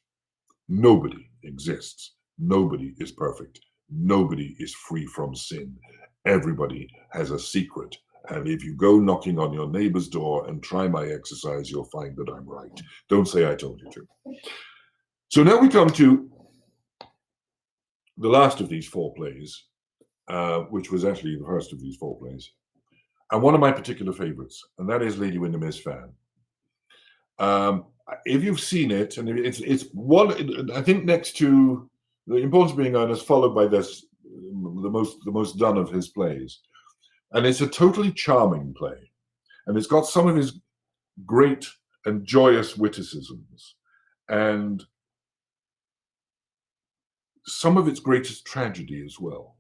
Speaker 1: Nobody exists. Nobody is perfect. Nobody is free from sin. Everybody has a secret. And if you go knocking on your neighbor's door and try my exercise, you'll find that I'm right. Don't say I told you to. So now we come to the last of these four plays, which was actually the first of these four plays, and one of my particular favorites, and that is Lady Windermere's Fan. If you've seen it, and it's one, I think next to The Importance of Being Earnest, followed by this, the most done of his plays, and it's a totally charming play, and it's got some of his great and joyous witticisms, and some of its greatest tragedy as well.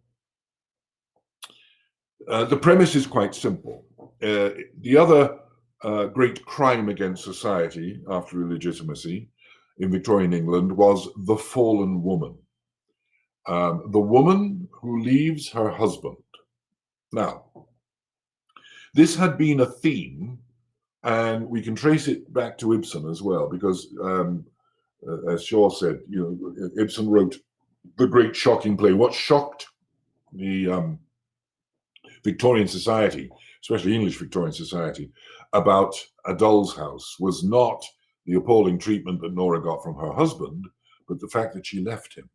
Speaker 1: The premise is quite simple. The other great crime against society after illegitimacy in Victorian England was the fallen woman. The woman who leaves her husband. Now, this had been a theme, and we can trace it back to Ibsen as well, because as Shaw said, Ibsen wrote the great shocking play. What shocked the Victorian society, especially English Victorian society, about A Doll's House was not the appalling treatment that Nora got from her husband, but the fact that she left him.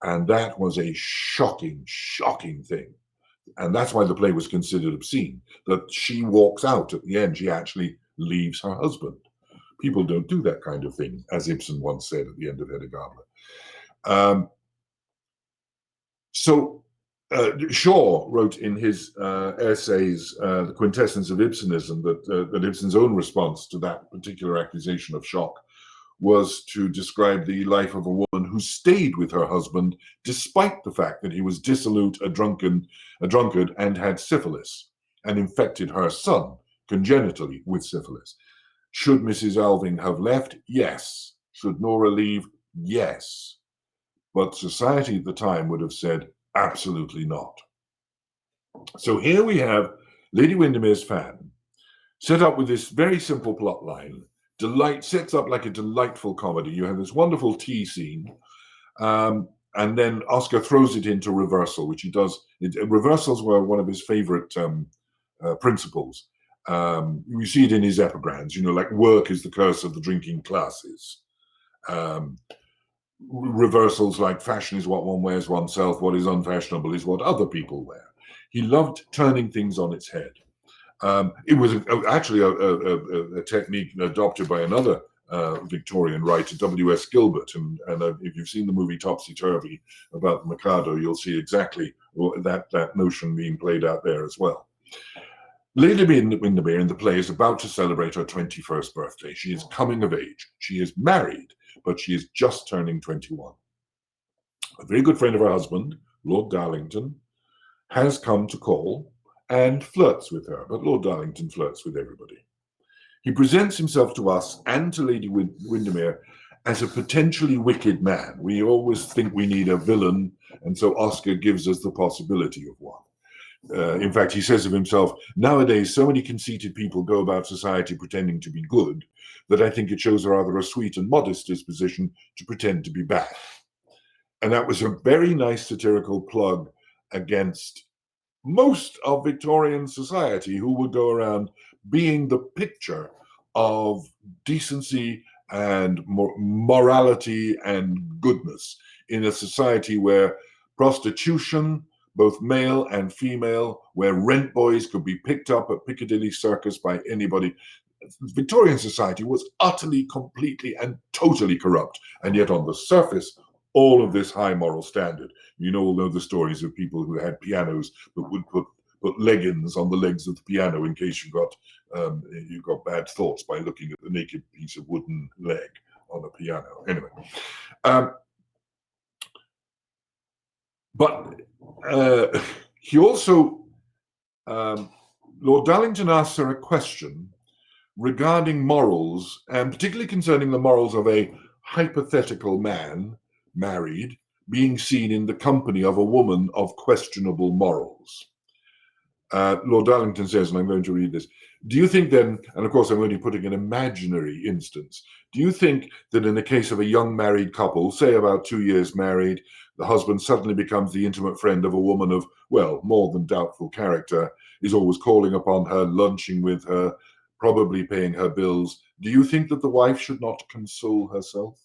Speaker 1: And that was a shocking, shocking thing. And that's why the play was considered obscene, that she walks out at the end. She actually leaves her husband. People don't do that kind of thing, as Ibsen once said at the end of Hedda Gabler. Shaw wrote in his essays, The Quintessence of Ibsenism, that Ibsen's own response to that particular accusation of shock was to describe the life of a woman who stayed with her husband despite the fact that he was dissolute, a drunkard, and had syphilis, and infected her son congenitally with syphilis. Should Mrs. Alving have left? Yes. Should Nora leave? Yes. But society at the time would have said, absolutely not. So here we have Lady Windermere's Fan, set up with this very simple plot line, sets up like a delightful comedy. You have this wonderful tea scene, and then Oscar throws it into reversal, which he does. Reversals were one of his favorite principles. We see it in his epigrams, like work is the curse of the drinking classes. Reversals like fashion is what one wears oneself, what is unfashionable is what other people wear. He loved turning things on its head. It was actually a technique adopted by another Victorian writer, W.S. Gilbert, and if you've seen the movie Topsy Turvy about the Mikado, you'll see exactly that notion being played out there as well. Lady Windermere in the play is about to celebrate her 21st birthday. She is coming of age. She is married, but she is just turning 21. A very good friend of her husband, Lord Darlington, has come to call and flirts with her, but Lord Darlington flirts with everybody. He presents himself to us and to Lady Windermere as a potentially wicked man. We always think we need a villain, and so Oscar gives us the possibility of one. In fact, he says of himself, nowadays so many conceited people go about society pretending to be good that I think it shows rather a sweet and modest disposition to pretend to be bad. And that was a very nice satirical plug against most of Victorian society, who would go around being the picture of decency and morality and goodness in a society where prostitution, both male and female, where rent boys could be picked up at Piccadilly Circus by anybody. Victorian society was utterly, completely, and totally corrupt. And yet on the surface, all of this high moral standard. You all know the stories of people who had pianos but would put leggings on the legs of the piano in case you got bad thoughts by looking at the naked piece of wooden leg on a piano. Anyway, but he also, Lord Darlington asks her a question regarding morals, and particularly concerning the morals of a hypothetical man, married, being seen in the company of a woman of questionable morals. Lord Darlington says, and I'm going to read this, do you think then, and of course I'm only putting an imaginary instance, do you think that in the case of a young married couple, say about 2 years married, the husband suddenly becomes the intimate friend of a woman of, well, more than doubtful character, is always calling upon her, lunching with her, probably paying her bills, do you think that the wife should not console herself?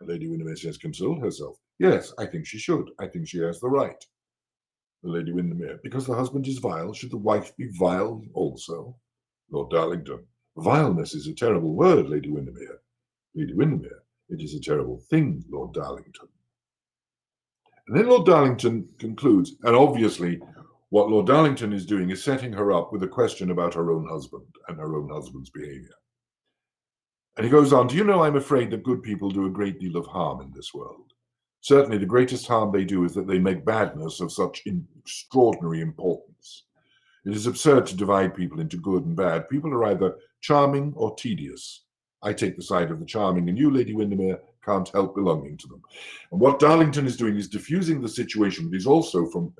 Speaker 1: Lady Windermere says, console herself. Yes, I think she should. I think she has the right. Lady Windermere, because the husband is vile, should the wife be vile also? Lord Darlington, vileness is a terrible word, Lady Windermere. Lady Windermere, it is a terrible thing, Lord Darlington. And then Lord Darlington concludes, and obviously what Lord Darlington is doing is setting her up with a question about her own husband and her own husband's behavior. And he goes on, do you know, I'm afraid that good people do a great deal of harm in this world. Certainly the greatest harm they do is that they make badness of such extraordinary importance. It is absurd to divide people into good and bad. People are either charming or tedious. I take the side of the charming, and you, Lady Windermere, can't help belonging to them. And what Darlington is doing is diffusing the situation, but he's also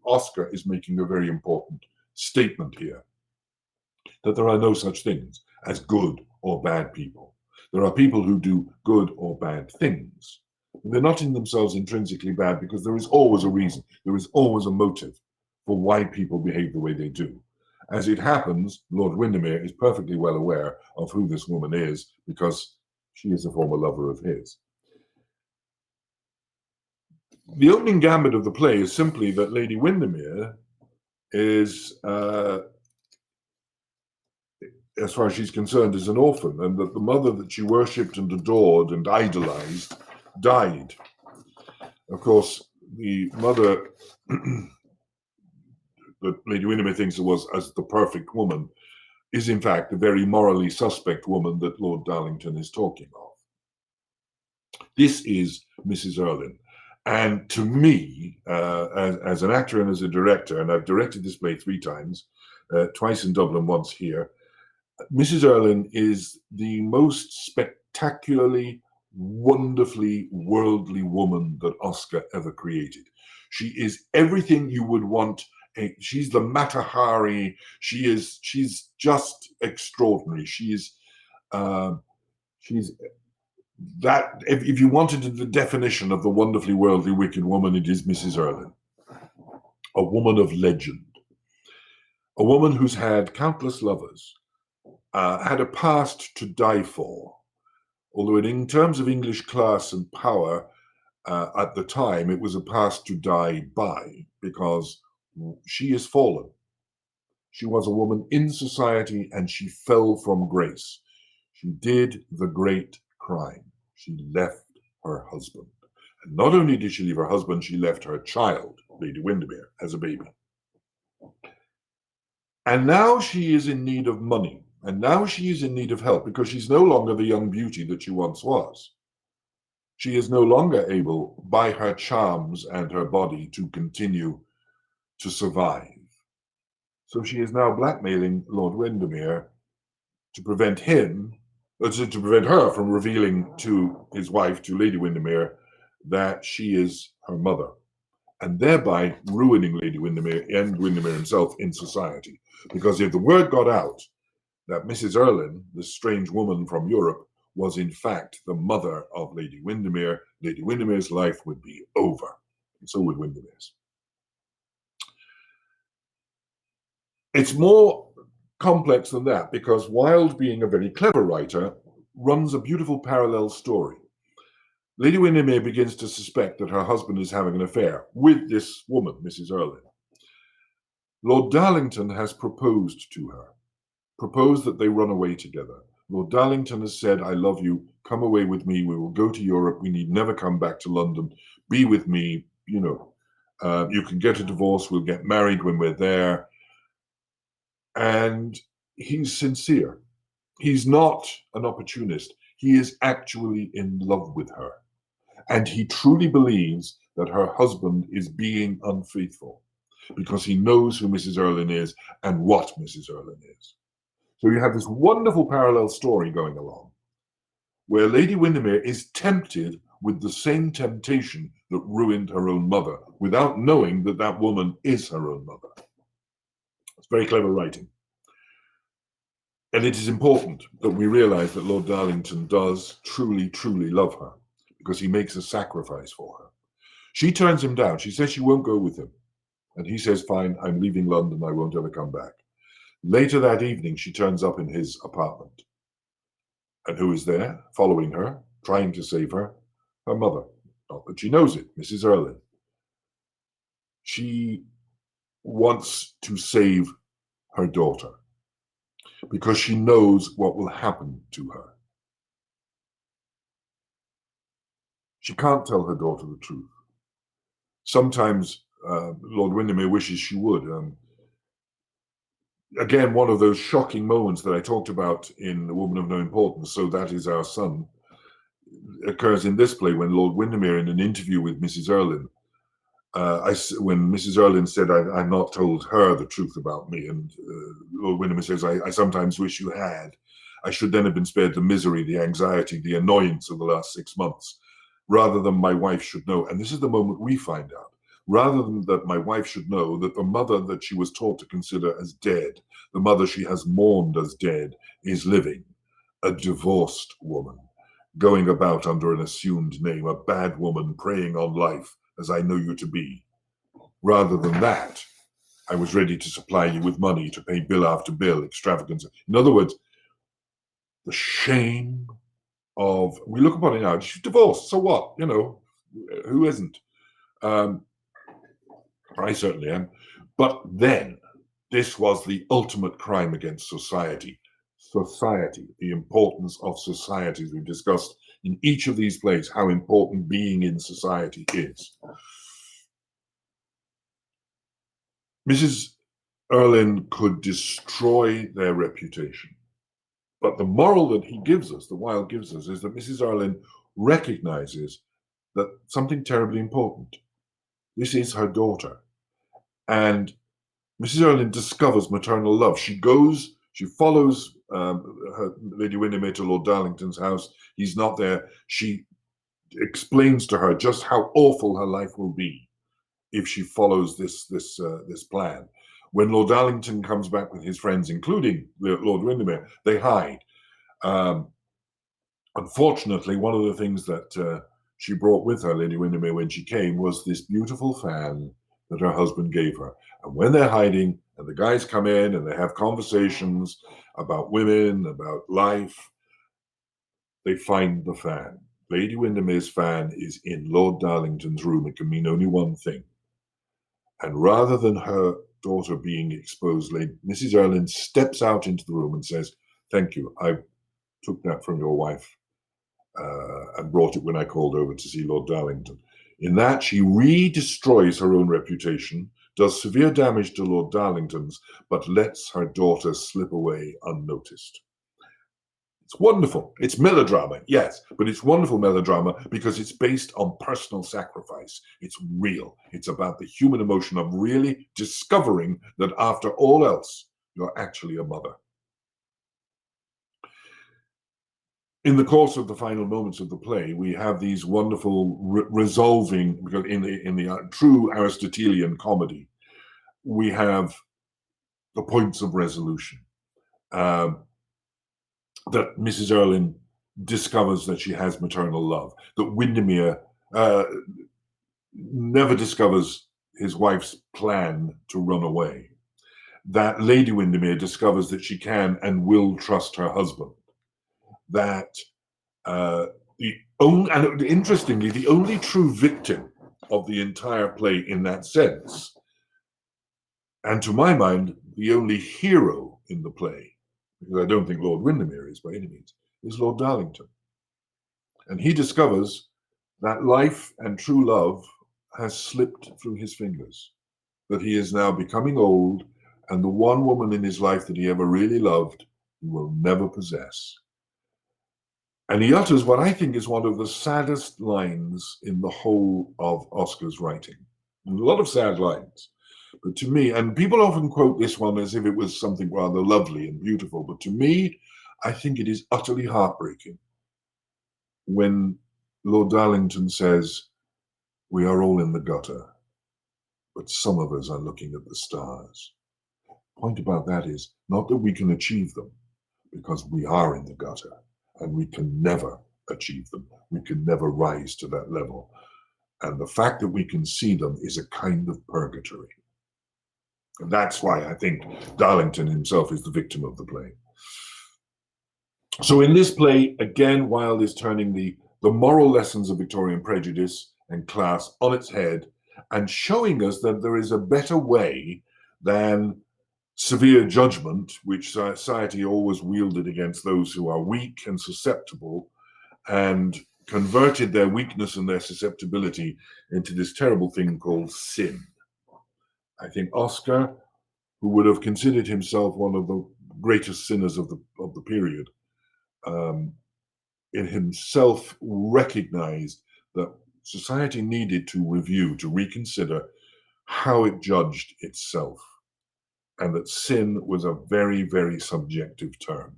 Speaker 1: Oscar is making a very important statement here, that there are no such things as good or bad people. There are people who do good or bad things. They're not in themselves intrinsically bad because there is always a reason, there is always a motive for why people behave the way they do. As it happens, Lord Windermere is perfectly well aware of who this woman is because she is a former lover of his. The opening gambit of the play is simply that Lady Windermere is, as far as she's concerned, is an orphan, and that the mother that she worshipped and adored and idolized died. Of course, the mother that Lady Windermere thinks it was as the perfect woman is in fact the very morally suspect woman that Lord Darlington is talking of. This is Mrs. Erlynne. And to me, as an actor and as a director, and I've directed this play 3 times, twice in Dublin, once here, Mrs. Erlynne is the most spectacularly, wonderfully worldly woman that Oscar ever created. She is everything you would want. She's the Mata Hari. She's just extraordinary. She's that. If you wanted the definition of the wonderfully worldly wicked woman, it is Mrs. Erlynne, a woman of legend, a woman who's had countless lovers. Had a past to die for, although in terms of English class and power, at the time, it was a past to die by, because she is fallen. She was a woman in society and she fell from grace. She did the great crime. She left her husband. And not only did she leave her husband, she left her child, Lady Windermere, as a baby. And now she is in need of money. And now she is in need of help because she's no longer the young beauty that she once was. She is no longer able, by her charms and her body, to continue to survive. So she is now blackmailing Lord Windermere to prevent to prevent her from revealing to his wife, to Lady Windermere, that she is her mother, and thereby ruining Lady Windermere and Windermere himself in society. Because if the word got out that Mrs. Erlynne, this strange woman from Europe, was in fact the mother of Lady Windermere, Lady Windermere's life would be over, and so would Windermere's. It's more complex than that, because Wilde, being a very clever writer, runs a beautiful parallel story. Lady Windermere begins to suspect that her husband is having an affair with this woman, Mrs. Erlynne. Lord Darlington has proposed to her, proposed that they run away together. Lord Darlington has said, I love you, come away with me, we will go to Europe, we need never come back to London, be with me, you can get a divorce, we'll get married when we're there. And he's sincere. He's not an opportunist. He is actually in love with her. And he truly believes that her husband is being unfaithful because he knows who Mrs. Erlynne is and what Mrs. Erlynne is. So you have this wonderful parallel story going along where Lady Windermere is tempted with the same temptation that ruined her own mother without knowing that that woman is her own mother. It's very clever writing. And it is important that we realize that Lord Darlington does truly, truly love her because he makes a sacrifice for her. She turns him down. She says she won't go with him. And he says, fine, I'm leaving London. I won't ever come back. Later that evening, she turns up in his apartment. And who is there, following her, trying to save her? Her mother. Not that she knows it, Mrs. Erlynne. She wants to save her daughter because she knows what will happen to her. She can't tell her daughter the truth. Sometimes Lord Windermere wishes she would. Again, one of those shocking moments that I talked about in The Woman of No Importance, So That Is Our Son, occurs in this play when Lord Windermere, in an interview with Mrs. Erlynne, when Mrs. Erlynne said, I've not told her the truth about me, and Lord Windermere says, I sometimes wish you had. I should then have been spared the misery, the anxiety, the annoyance of the last 6 months, rather than my wife should know. And this is the moment we find out. Rather than that my wife should know that the mother that she was taught to consider as dead, the mother she has mourned as dead, is living, a divorced woman, going about under an assumed name, a bad woman preying on life, as I know you to be. Rather than that, I was ready to supply you with money to pay bill after bill, extravagance. In other words, the shame of, we look upon it now, she's divorced, so what? You know, who isn't? I certainly am. But then, this was the ultimate crime against society. Society, the importance of society, as we've discussed in each of these plays, how important being in society is. Mrs. Erlynne could destroy their reputation. But the moral that he gives us, that Wilde gives us, is that Mrs. Erlynne recognizes that something terribly important. This is her daughter. And Mrs. Erlynne discovers maternal love. She follows her Lady Windermere to Lord Darlington's house. He's not there. She explains to her just how awful her life will be if she follows this plan. When Lord Darlington comes back with his friends, including Lord Windermere, they hide. Unfortunately, one of the things that she brought with her, Lady Windermere, when she came, was this beautiful fan that her husband gave her. And when they're hiding, and the guys come in and they have conversations about women, about life, they find the fan. Lady Windermere's fan is in Lord Darlington's room. It can mean only one thing. And rather than her daughter being exposed, Mrs. Erlynne steps out into the room and says, thank you, I took that from your wife and brought it when I called over to see Lord Darlington. In that, she re-destroys her own reputation, does severe damage to Lord Darlington's, but lets her daughter slip away unnoticed. It's wonderful. It's melodrama, yes, but it's wonderful melodrama because it's based on personal sacrifice. It's real. It's about the human emotion of really discovering that after all else, you're actually a mother. In the course of the final moments of the play, we have these wonderful resolving, because in the true Aristotelian comedy, we have the points of resolution. That Mrs. Erlynne discovers that she has maternal love, that Windermere never discovers his wife's plan to run away, that Lady Windermere discovers that she can and will trust her husband, that interestingly, the only true victim of the entire play in that sense, and to my mind, the only hero in the play, because I don't think Lord Windermere is by any means, is Lord Darlington. And he discovers that life and true love has slipped through his fingers, that he is now becoming old, and the one woman in his life that he ever really loved, he will never possess. And he utters what I think is one of the saddest lines in the whole of Oscar's writing. There's a lot of sad lines, but to me, and people often quote this one as if it was something rather lovely and beautiful, but to me, I think it is utterly heartbreaking when Lord Darlington says, we are all in the gutter, but some of us are looking at the stars. point about that is not that we can achieve them, because we are in the gutter and we can never achieve them. We can never rise to that level. And the fact that we can see them is a kind of purgatory. And that's why I think Darlington himself is the victim of the play. So in this play, again, Wilde is turning the moral lessons of Victorian prejudice and class on its head and showing us that there is a better way than severe judgment, which society always wielded against those who are weak and susceptible, and converted their weakness and their susceptibility into this terrible thing called sin. I think Oscar, who would have considered himself one of the greatest sinners of the period, in himself recognized that society needed to review, to reconsider how it judged itself, and that sin was a very, very subjective term.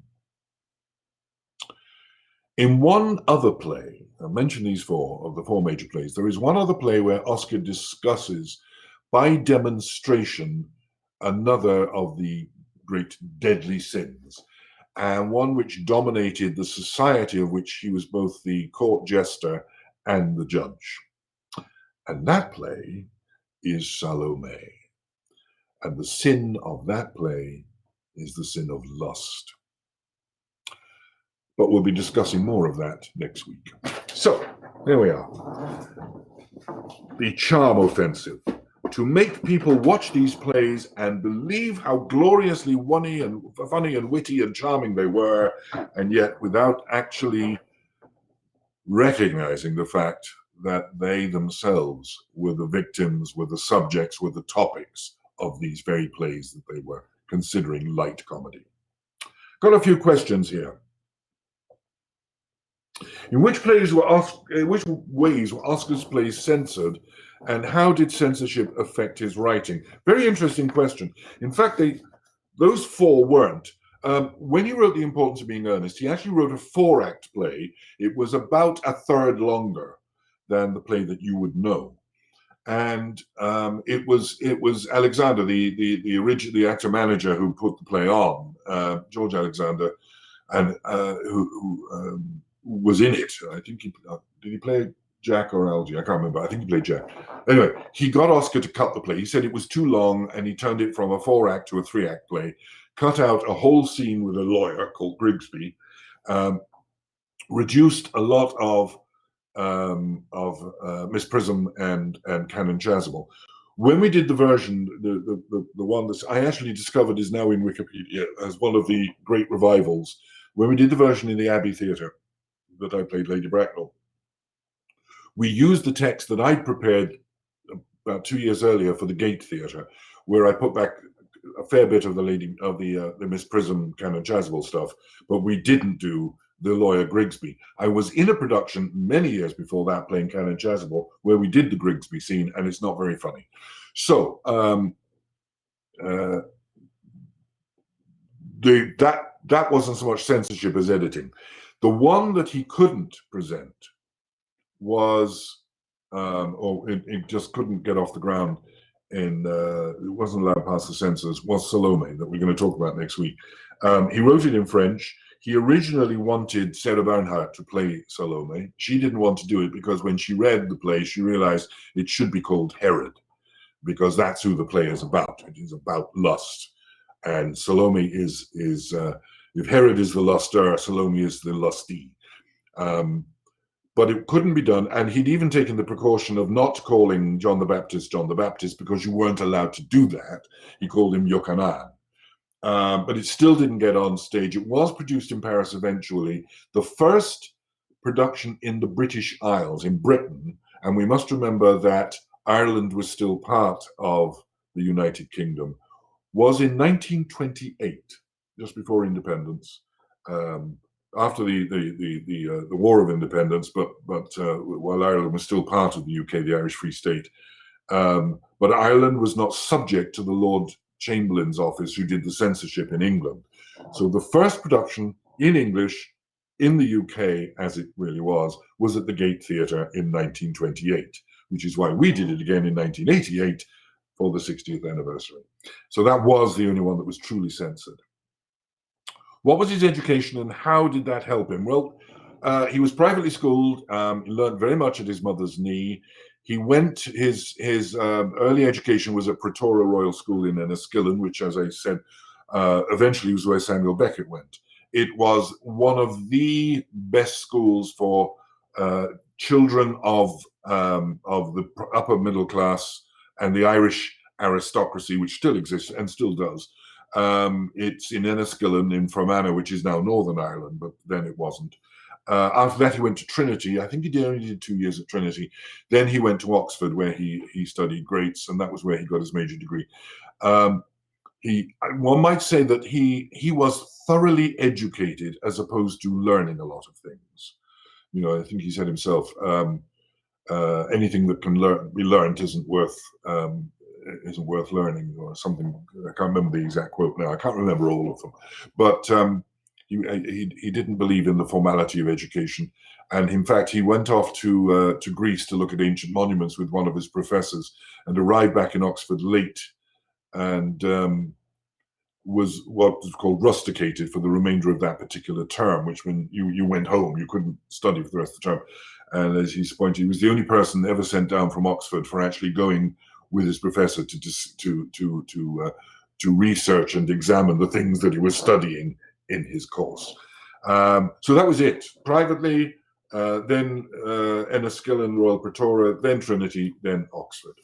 Speaker 1: In one other play, I mentioned these four of the four major plays, there is one other play where Oscar discusses by demonstration another of the great deadly sins, and one which dominated the society of which he was both the court jester and the judge. And that play is Salome. And the sin of that play is the sin of lust. But we'll be discussing more of that next week. So, there we are. The charm offensive. To make people watch these plays and believe how gloriously funny and witty and charming they were, and yet without actually recognizing the fact that they themselves were the victims, were the subjects, were the topics of these very plays that they were considering light comedy. Got a few questions here. In which ways were Oscar's plays censored, and how did censorship affect his writing? Very interesting question. In fact, those four weren't. When he wrote The Importance of Being Earnest, he actually wrote a 4-act play. It was about a third longer than the play that you would know. And it was Alexander, the actor manager who put the play on, George Alexander, and who was in it. I think did he play Jack or Algie? I can't remember. I think he played Jack. Anyway, he got Oscar to cut the play. He said it was too long, and he turned it from a 4-act to a 3-act play, cut out a whole scene with a lawyer called Grigsby, reduced a lot of Miss Prism and Canon Chasuble. When we did the version, the one that I actually discovered is now in Wikipedia as one of the great revivals, when we did the version in the Abbey Theatre that I played Lady Bracknell, we used the text that I'd prepared about 2 years earlier for the Gate Theatre, where I put back a fair bit of the Miss Prism Canon Chasuble stuff, but we didn't do the lawyer Grigsby. I was in a production many years before that playing Canon Chasuble where we did the Grigsby scene, and it's not very funny. So that wasn't so much censorship as editing. The one that he couldn't present was, or it just couldn't get off the ground, and it wasn't allowed past the censors, was Salome, that we're going to talk about next week. He wrote it in French. He originally wanted Sarah Bernhardt to play Salome. She didn't want to do it because when she read the play, she realized it should be called Herod, because that's who the play is about. It is about lust. And Salome is if Herod is the luster, Salome is the lusty. But it couldn't be done. And he'd even taken the precaution of not calling John the Baptist because you weren't allowed to do that. He called him Yochanan. But it still didn't get on stage. It was produced in Paris eventually. The first production in the British Isles, in Britain, and we must remember that Ireland was still part of the United Kingdom, was in 1928, just before independence, after the War of Independence, but while Ireland was still part of the UK, the Irish Free State. But Ireland was not subject to the Lord Chamberlain's office, who did the censorship in England. So the first production in English in the UK, as it really was at the Gate Theatre in 1928, which is why we did it again in 1988 for the 60th anniversary. So that was the only one that was truly censored. What was his education and how did that help him? Well, he was privately schooled. He learned very much at his mother's knee. He went, his early education was at Pretoria Royal School in Enniskillen, which, as I said, eventually was where Samuel Beckett went. It was one of the best schools for children of the upper middle class and the Irish aristocracy, which still exists and still does. It's in Enniskillen in Fermanagh, which is now Northern Ireland, but then it wasn't. After that, he went to Trinity. I think he only did 2 years at Trinity. Then he went to Oxford, where he studied greats, and that was where he got his major degree. One might say that he was thoroughly educated as opposed to learning a lot of things. You know, I think he said himself, anything that can be learned isn't worth learning, or something. I can't remember the exact quote now. I can't remember all of them, but he didn't believe in the formality of education, and in fact, he went off to Greece to look at ancient monuments with one of his professors, and arrived back in Oxford late, and was what was called rusticated for the remainder of that particular term, which when you went home, you couldn't study for the rest of the term. And as he's pointed, he was the only person ever sent down from Oxford for actually going with his professor to research and examine the things that he was studying in his course. So that was it. Privately, then Enniskillen, Royal Pretoria, then Trinity, then Oxford.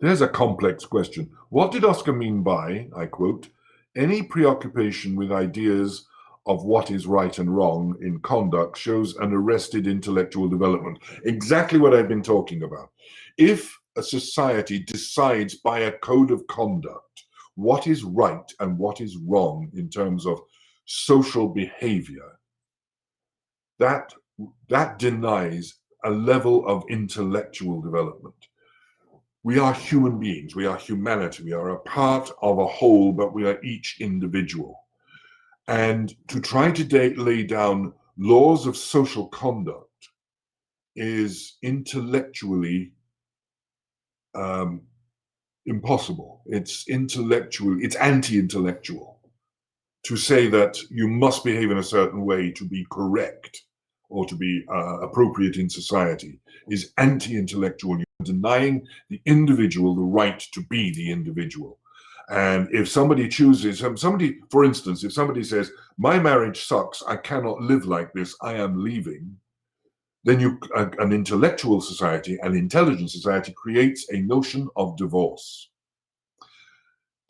Speaker 1: There's a complex question. What did Oscar mean by, I quote, any preoccupation with ideas of what is right and wrong in conduct shows an arrested intellectual development? Exactly what I've been talking about. If a society decides by a code of conduct what is right and what is wrong in terms of social behavior, that denies a level of intellectual development. We are human beings, we are humanity, we are a part of a whole, but we are each individual. And to try to lay down laws of social conduct is intellectually impossible. It's anti-intellectual to say that you must behave in a certain way to be correct or to be appropriate in society is anti-intellectual. You're denying the individual the right to be the individual. And if somebody chooses, for instance, if somebody says, my marriage sucks, I cannot live like this, I am leaving, then an intellectual society, an intelligent society, creates a notion of divorce.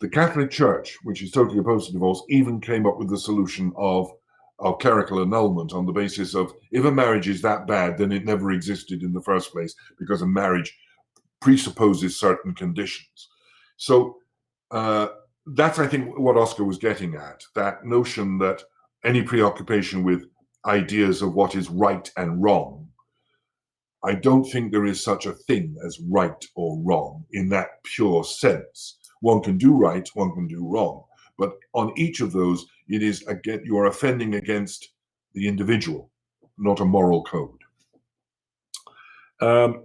Speaker 1: The Catholic Church, which is totally opposed to divorce, even came up with the solution of clerical annulment on the basis of, if a marriage is that bad, then it never existed in the first place, because a marriage presupposes certain conditions. So that's, I think, what Oscar was getting at, that notion that any preoccupation with ideas of what is right and wrong, I don't think there is such a thing as right or wrong in that pure sense. One can do right, one can do wrong. But on each of those, it is, again, you are offending against the individual, not a moral code.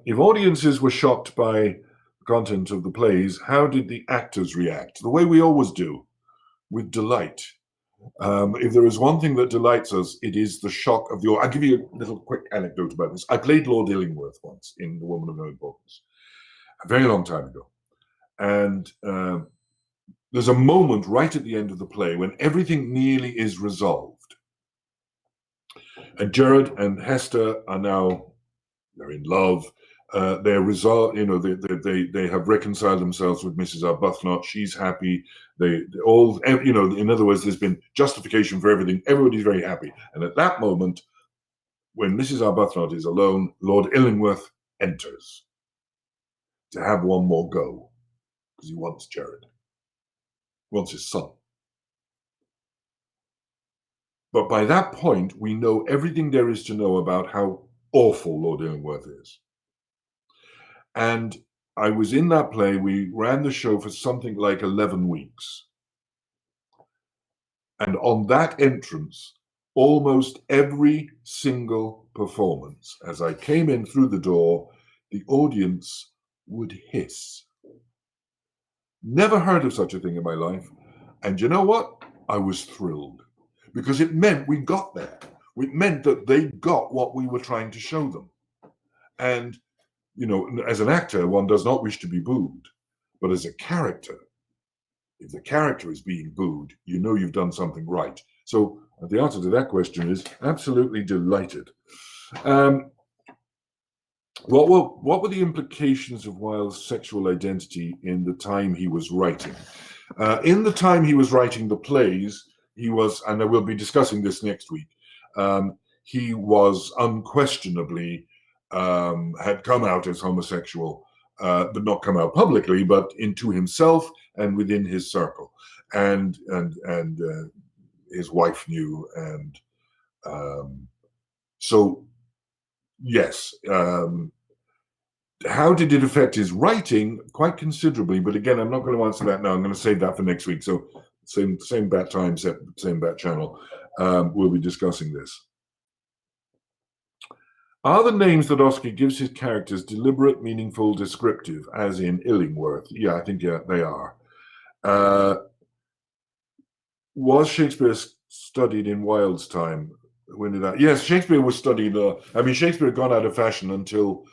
Speaker 1: If audiences were shocked by the content of the plays, how did the actors react? The way we always do, with delight. If there is one thing that delights us, it is the shock of the... I'll give you a little quick anecdote about this. I played Lord Illingworth once in The Woman of No Importance, a very long time ago. And there's a moment right at the end of the play when everything nearly is resolved. And Gerard and Hester are now, they're in love. They're resolved, you know, they have reconciled themselves with Mrs. Arbuthnot. She's happy. They all, you know, in other words, there's been justification for everything. Everybody's very happy. And at that moment, when Mrs. Arbuthnot is alone, Lord Illingworth enters to have one more go, because he wants Gerard. Wants his son. But by that point, we know everything there is to know about how awful Lord Illingworth is. And I was in that play. We ran the show for something like 11 weeks. And on that entrance, almost every single performance, as I came in through the door, the audience would hiss. Never heard of such a thing in my life. And you know what? I was thrilled, because it meant we got there. It meant that they got what we were trying to show them. And, you know, as an actor, one does not wish to be booed. But as a character, if the character is being booed, you know you've done something right. So the answer to that question is absolutely delighted. What were the implications of Wilde's sexual identity in the time he was writing? In the time he was writing the plays, he was, and I will be discussing this next week, he was unquestionably had come out as homosexual, but not come out publicly, but into himself and within his circle, and his wife knew, and so yes. How did it affect his writing? Quite considerably, but again, I'm not going to answer that now. I'm going to save that for next week. So same bat time, same bat channel. We'll be discussing this. Are the names that Oscar gives his characters deliberate, meaningful, descriptive, as in Illingworth? Yeah, I think they are. Was Shakespeare studied in Wilde's time? When did that? Yes, Shakespeare was studied. I mean, Shakespeare had gone out of fashion until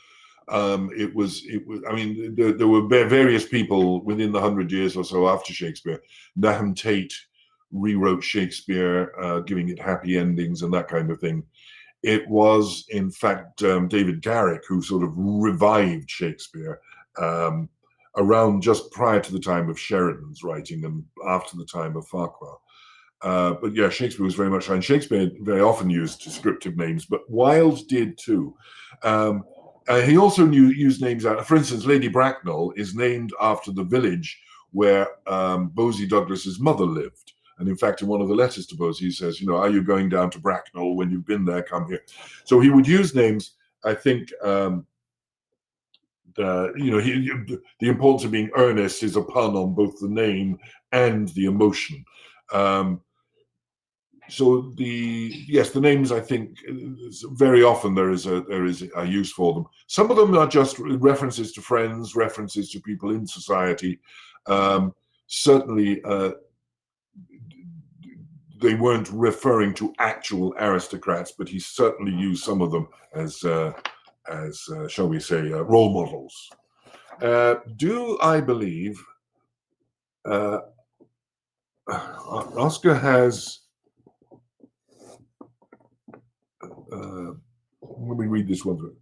Speaker 1: it was. I mean, there were various people within the 100 years or so after Shakespeare. Nahum Tate rewrote Shakespeare, giving it happy endings and that kind of thing. It was, in fact, David Garrick who sort of revived Shakespeare around just prior to the time of Sheridan's writing and after the time of Farquhar. But yeah, Shakespeare was very much, and Shakespeare very often used descriptive names, but Wilde did too. He also used names out. For instance, Lady Bracknell is named after the village where Bosie Douglas's mother lived. And in fact, in one of the letters to Bosie, he says, you know, are you going down to Bracknell? When you've been there, come here. So he would use names, I think, the importance of being earnest is a pun on both the name and the emotion. So the names, I think, very often there is a use for them. Some of them are just references to friends, references to people in society. Certainly, they weren't referring to actual aristocrats, but he certainly used some of them as shall we say, role models. Do I believe Oscar has? Let me read this one through.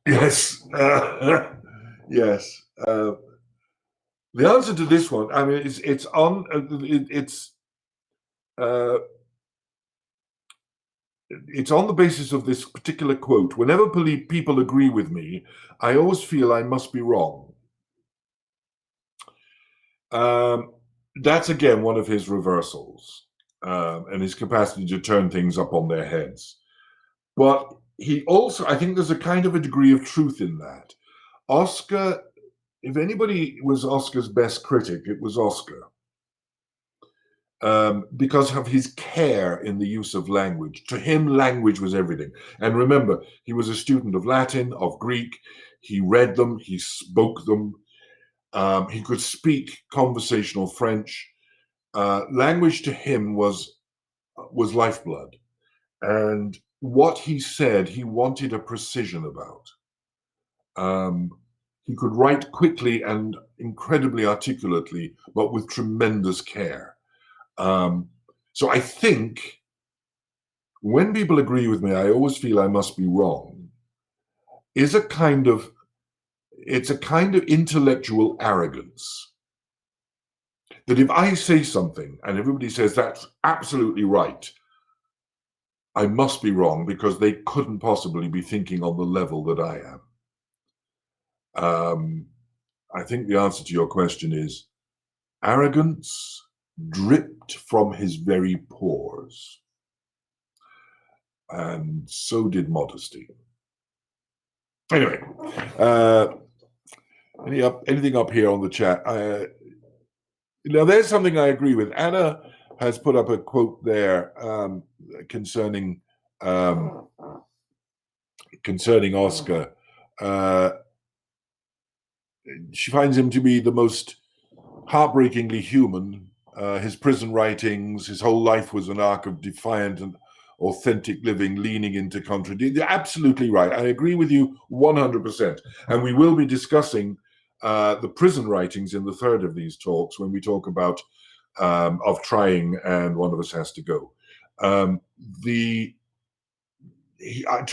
Speaker 1: Yes, yes. The answer to this one, I mean, it's on the basis of this particular quote. Whenever people agree with me, I always feel I must be wrong. That's again one of his reversals, and his capacity to turn things up on their heads. But he also, I think there's a kind of a degree of truth in that. Oscar, if anybody was Oscar's best critic, it was Oscar. Because of his care in the use of language. To him, language was everything. And remember, he was a student of Latin, of Greek. He read them, he spoke them. He could speak conversational French. Language to him was lifeblood. And what he said, he wanted a precision about. He could write quickly and incredibly articulately, but with tremendous care. So I think when people agree with me, I always feel I must be wrong, it's a kind of intellectual arrogance. That if I say something and everybody says that's absolutely right, I must be wrong because they couldn't possibly be thinking on the level that I am. I think the answer to your question is arrogance dripped from his very pores. And so did modesty. Anyway, anything up here on the chat? Now, there's something I agree with. Anna has put up a quote there concerning Oscar. She finds him to be the most heartbreakingly human. His prison writings, his whole life was an arc of defiant and authentic living, leaning into contradiction. You're absolutely right. I agree with you 100%. And we will be discussing the prison writings in the third of these talks when we talk about of trying and one of us has to go. To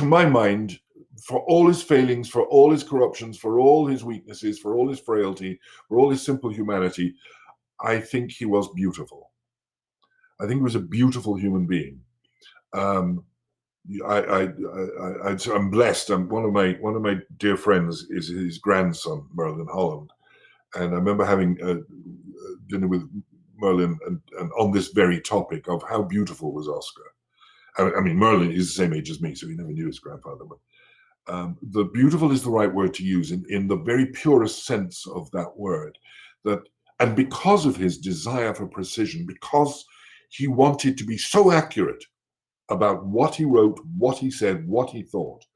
Speaker 1: my mind, for all his failings, for all his corruptions, for all his weaknesses, for all his frailty, for all his simple humanity, I think he was beautiful. I think he was a beautiful human being. I'm blessed. One of my dear friends is his grandson, Merlin Holland, and I remember having dinner with Merlin and on this very topic of how beautiful was Oscar. I mean, Merlin is the same age as me, so he never knew his grandfather. But the beautiful is the right word to use in the very purest sense of that word. And because of his desire for precision, because he wanted to be so accurate about what he wrote, what he said, what he thought,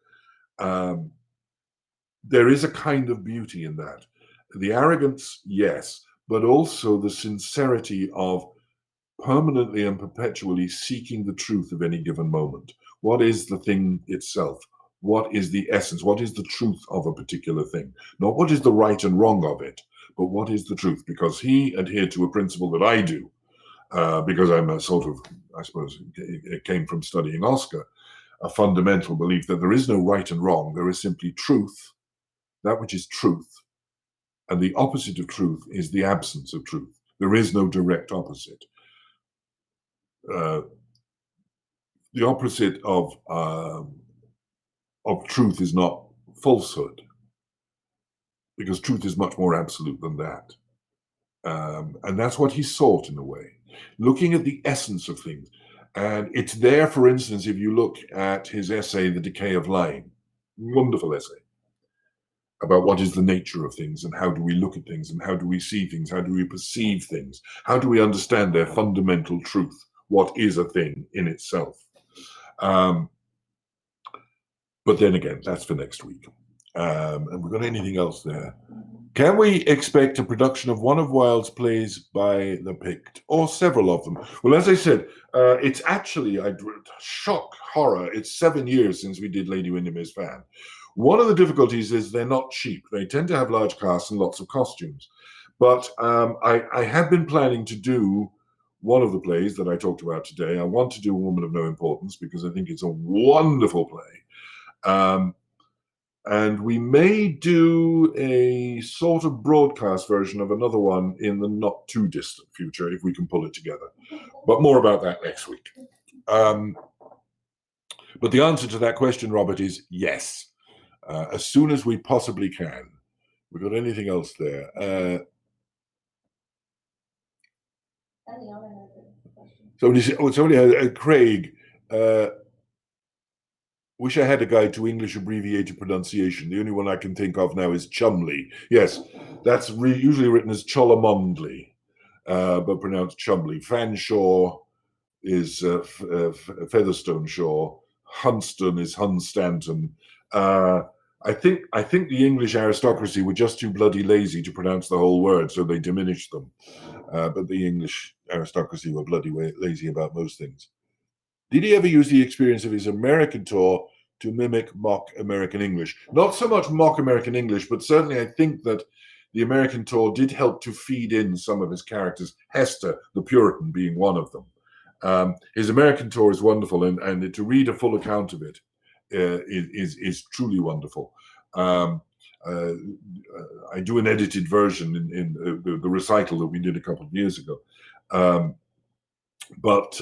Speaker 1: there is a kind of beauty in that. The arrogance, yes, but also the sincerity of permanently and perpetually seeking the truth of any given moment. What is the thing itself? What is the essence? What is the truth of a particular thing? Not what is the right and wrong of it, but what is the truth? Because he adhered to a principle that I do, because I'm a sort of, I suppose, it came from studying Oscar, a fundamental belief that there is no right and wrong. There is simply truth, that which is truth. And the opposite of truth is the absence of truth. There is no direct opposite. The opposite of truth is not falsehood, because truth is much more absolute than that. And that's what he sought in a way, looking at the essence of things. And it's there, for instance, if you look at his essay, The Decay of Lying, wonderful essay about what is the nature of things and how do we look at things and how do we see things, how do we perceive things, how do we understand their fundamental truth, what is a thing in itself. But then again, that's for next week. Have we got anything else there? Can we expect a production of one of Wilde's plays by the PICT, or several of them? Well, as I said, it's actually, shock, horror, it's 7 years since we did Lady Windermere's Fan. One of the difficulties is they're not cheap. They tend to have large casts and lots of costumes. But I have been planning to do one of the plays that I talked about today. I want to do A Woman of No Importance because I think it's a wonderful play. And we may do a sort of broadcast version of another one in the not too distant future if we can pull it together. But more about that next week. But the answer to that question, Robert, is yes. As soon as we possibly can. We got anything else there? Somebody had Craig. Wish I had a guide to English abbreviated pronunciation. The only one I can think of now is Chumley. Yes, that's usually written as Cholmondeley, but pronounced Chumley. Fanshawe is Featherstone Shaw. Hunston is Hunstanton. I think the English aristocracy were just too bloody lazy to pronounce the whole word, so they diminished them. But the English aristocracy were bloody lazy about most things. Did he ever use the experience of his American tour to mimic mock American English? Not so much mock American English, but certainly I think that the American tour did help to feed in some of his characters, Hester, the Puritan, being one of them. His American tour is wonderful, and to read a full account of it is truly wonderful. I do an edited version in the recital that we did a couple of years ago. But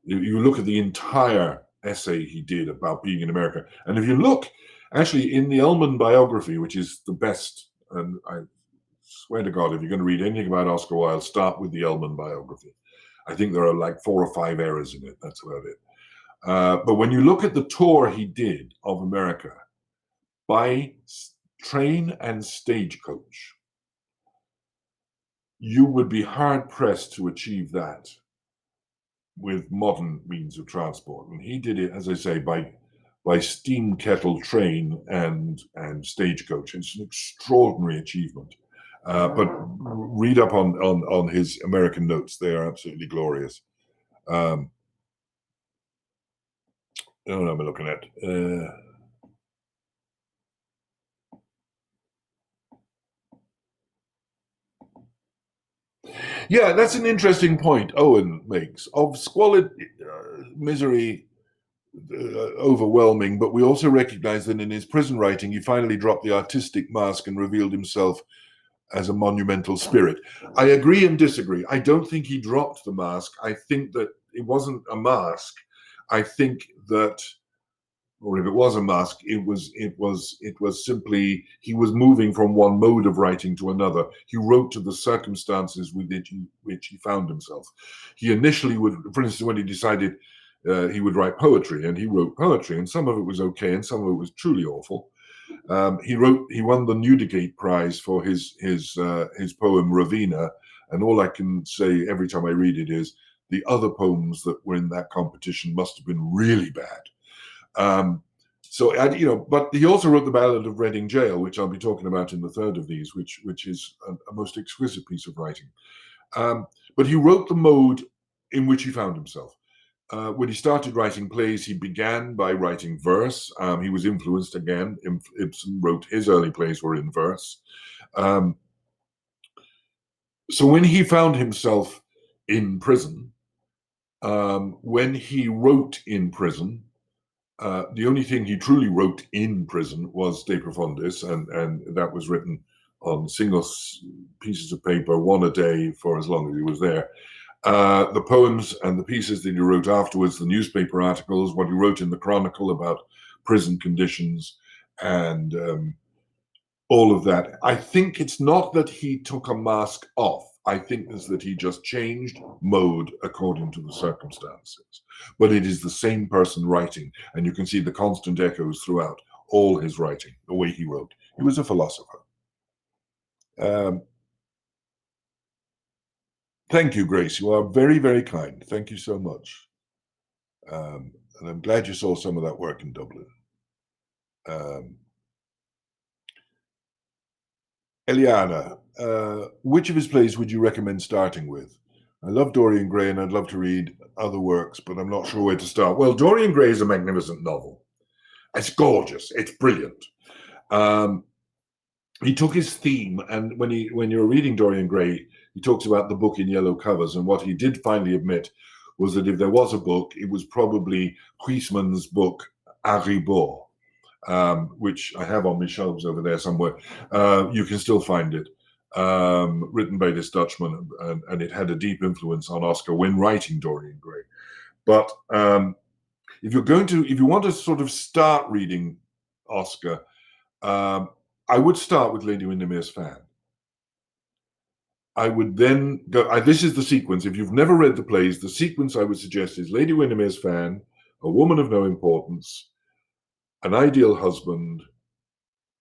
Speaker 1: you look at the entire essay he did about being in America. And if you look, actually, in the Ullman biography, which is the best, and I swear to God, if you're going to read anything about Oscar Wilde, start with the Ullman biography. I think there are like 4 or 5 errors in it. That's about it. But when you look at the tour he did of America by train and stagecoach, you would be hard pressed to achieve that with modern means of transport. And he did it, as I say, by steam kettle train and stagecoach. It's an extraordinary achievement. But read up on his American notes; they are absolutely glorious. What am I looking at? Yeah, that's an interesting point Owen makes of squalid misery. Overwhelming, but we also recognize that in his prison writing, he finally dropped the artistic mask and revealed himself as a monumental spirit. I agree and disagree. I don't think he dropped the mask. I think that it wasn't a mask. I think that, or if it was a mask, it was simply he was moving from one mode of writing to another. He wrote to the circumstances with which he found himself. He initially would, for instance, when he decided he would write poetry, and he wrote poetry, and some of it was okay, and some of it was truly awful. He won the Newdigate Prize for his poem Ravina, and all I can say every time I read it is the other poems that were in that competition must have been really bad. But he also wrote the Ballad of Reading Gaol, which I'll be talking about in the third of these, which is a most exquisite piece of writing. But he wrote the mode in which he found himself. When he started writing plays, he began by writing verse. He was influenced again. Ibsen wrote his early plays were in verse. So when he found himself in prison, when he wrote in prison, the only thing he truly wrote in prison was De Profundis, and that was written on single pieces of paper, one a day for as long as he was there. The poems and the pieces that he wrote afterwards, the newspaper articles, what he wrote in the Chronicle about prison conditions, and all of that. I think it's not that he took a mask off. I think it's that he just changed mode according to the circumstances. But it is the same person writing, and you can see the constant echoes throughout all his writing, the way he wrote. He was a philosopher. Thank you, Grace. You are very, very kind. Thank you so much. And I'm glad you saw some of that work in Dublin. Eliana, which of his plays would you recommend starting with? I love Dorian Gray and I'd love to read other works, but I'm not sure where to start. Well, Dorian Gray is a magnificent novel. It's gorgeous. It's brilliant. He took his theme, and when you're reading Dorian Gray, he talks about the book in yellow covers, and what he did finally admit was that if there was a book, it was probably Huysman's book, Arribor, which I have on my shelves over there somewhere. You can still find it, written by this Dutchman, and it had a deep influence on Oscar when writing Dorian Gray. But if you want to sort of start reading Oscar, I would start with Lady Windermere's Fan. I would then go, this is the sequence. If you've never read the plays, the sequence I would suggest is Lady Windermere's Fan, A Woman of No Importance, An Ideal Husband,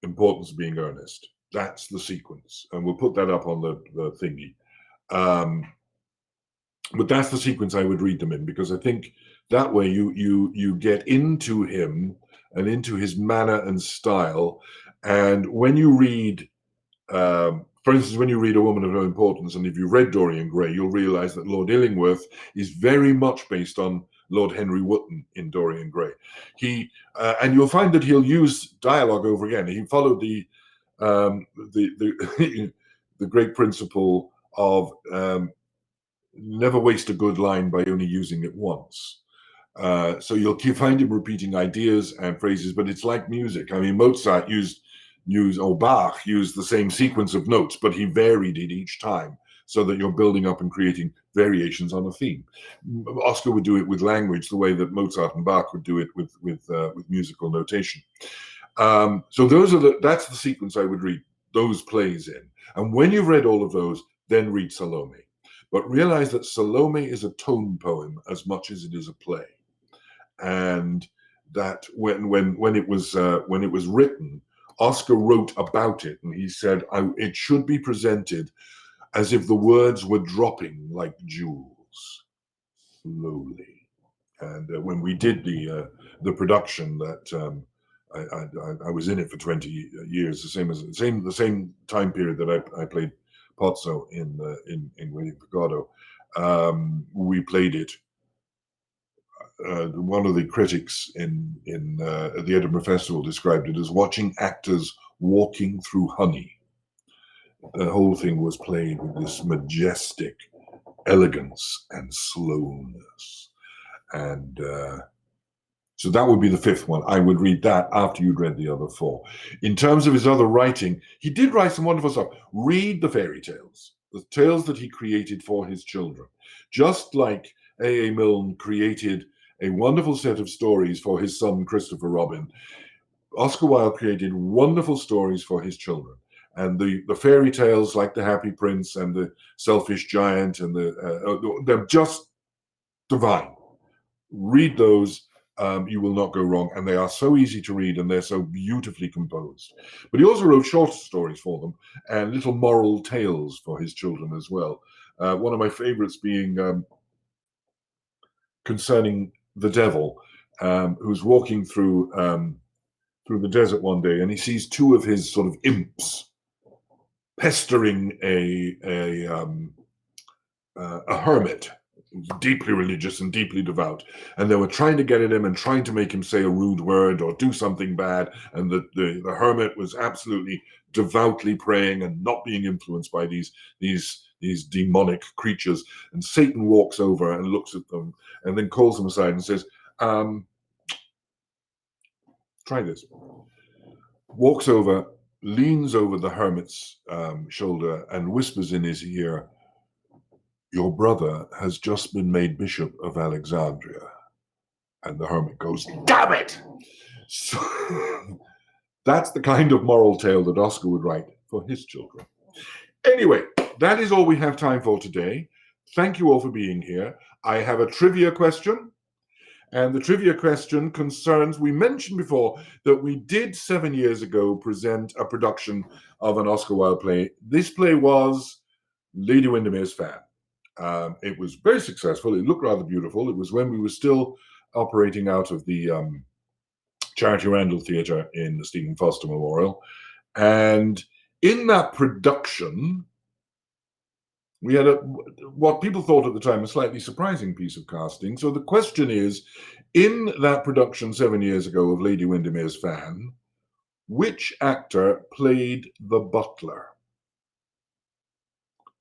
Speaker 1: Importance Being Earnest. That's the sequence. And we'll put that up on the thingy. But that's the sequence I would read them in, because I think that way you get into him and into his manner and style. And when you read, for instance, when you read A Woman of No Importance, and if you've read Dorian Gray, you'll realize that Lord Illingworth is very much based on Lord Henry Wotton in Dorian Gray. And you'll find that he'll use dialogue over again. He followed the great principle of never waste a good line by only using it once. So you'll find him repeating ideas and phrases, but it's like music. I mean, Mozart Bach used the same sequence of notes, but he varied it each time so that you're building up and creating variations on a theme. Oscar would do it with language the way that Mozart and Bach would do it with musical notation. So that's the sequence I would read those plays in. And when you've read all of those, then read Salome. But realize that Salome is a tone poem as much as it is a play, and that when it was written, Oscar wrote about it, and he said it should be presented as if the words were dropping like jewels, slowly. And when we did the production that I was in it for 20 years, the same time period that I played Pozzo in Waiting for Godot. We played it. One of the critics at the Edinburgh Festival described it as watching actors walking through honey. The whole thing was played with this majestic elegance and slowness. And so that would be the fifth one. I would read that after you'd read the other four. In terms of his other writing, he did write some wonderful stuff. Read the fairy tales, the tales that he created for his children. Just like A.A. Milne created a wonderful set of stories for his son, Christopher Robin, Oscar Wilde created wonderful stories for his children. And the fairy tales like The Happy Prince and The Selfish Giant, and they're just divine. Read those. You will not go wrong. And they are so easy to read, and they're so beautifully composed. But he also wrote short stories for them and little moral tales for his children as well. One of my favorites being concerning the devil, who's walking through the desert one day, and he sees two of his sort of imps pestering a hermit, deeply religious and deeply devout, and they were trying to get at him and trying to make him say a rude word or do something bad, and the hermit was absolutely devoutly praying and not being influenced by these demonic creatures. And Satan walks over and looks at them and then calls them aside and says, try this. Walks over, leans over the hermit's shoulder and whispers in his ear, "Your brother has just been made Bishop of Alexandria." And the hermit goes, "Damn it!" So that's the kind of moral tale that Oscar would write for his children. Anyway, that is all we have time for today. Thank you all for being here. I have a trivia question. And the trivia question concerns, we mentioned before that we did 7 years ago present a production of an Oscar Wilde play. This play was Lady Windermere's Fan. It was very successful. It looked rather beautiful. It was when we were still operating out of the Charity Randall Theatre in the Stephen Foster Memorial. And in that production, we had what people thought at the time a slightly surprising piece of casting. So the question is, in that production 7 years ago of Lady Windermere's Fan, which actor played the butler?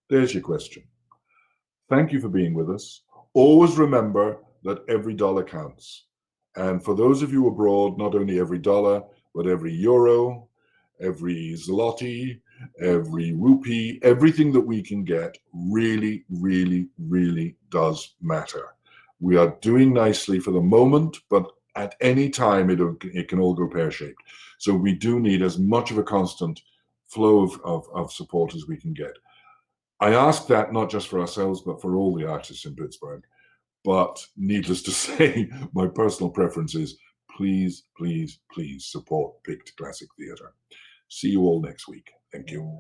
Speaker 1: There's your question. Thank you for being with us. Always remember that every dollar counts. And for those of you abroad, not only every dollar, but every euro, every zloty, every rupee, everything that we can get really, really, really does matter. We are doing nicely for the moment, but at any time it can all go pear-shaped. So we do need as much of a constant flow of support as we can get. I ask that not just for ourselves, but for all the artists in Pittsburgh. But needless to say, my personal preference is please, please, please support PICT Classic Theatre. See you all next week. Thank you.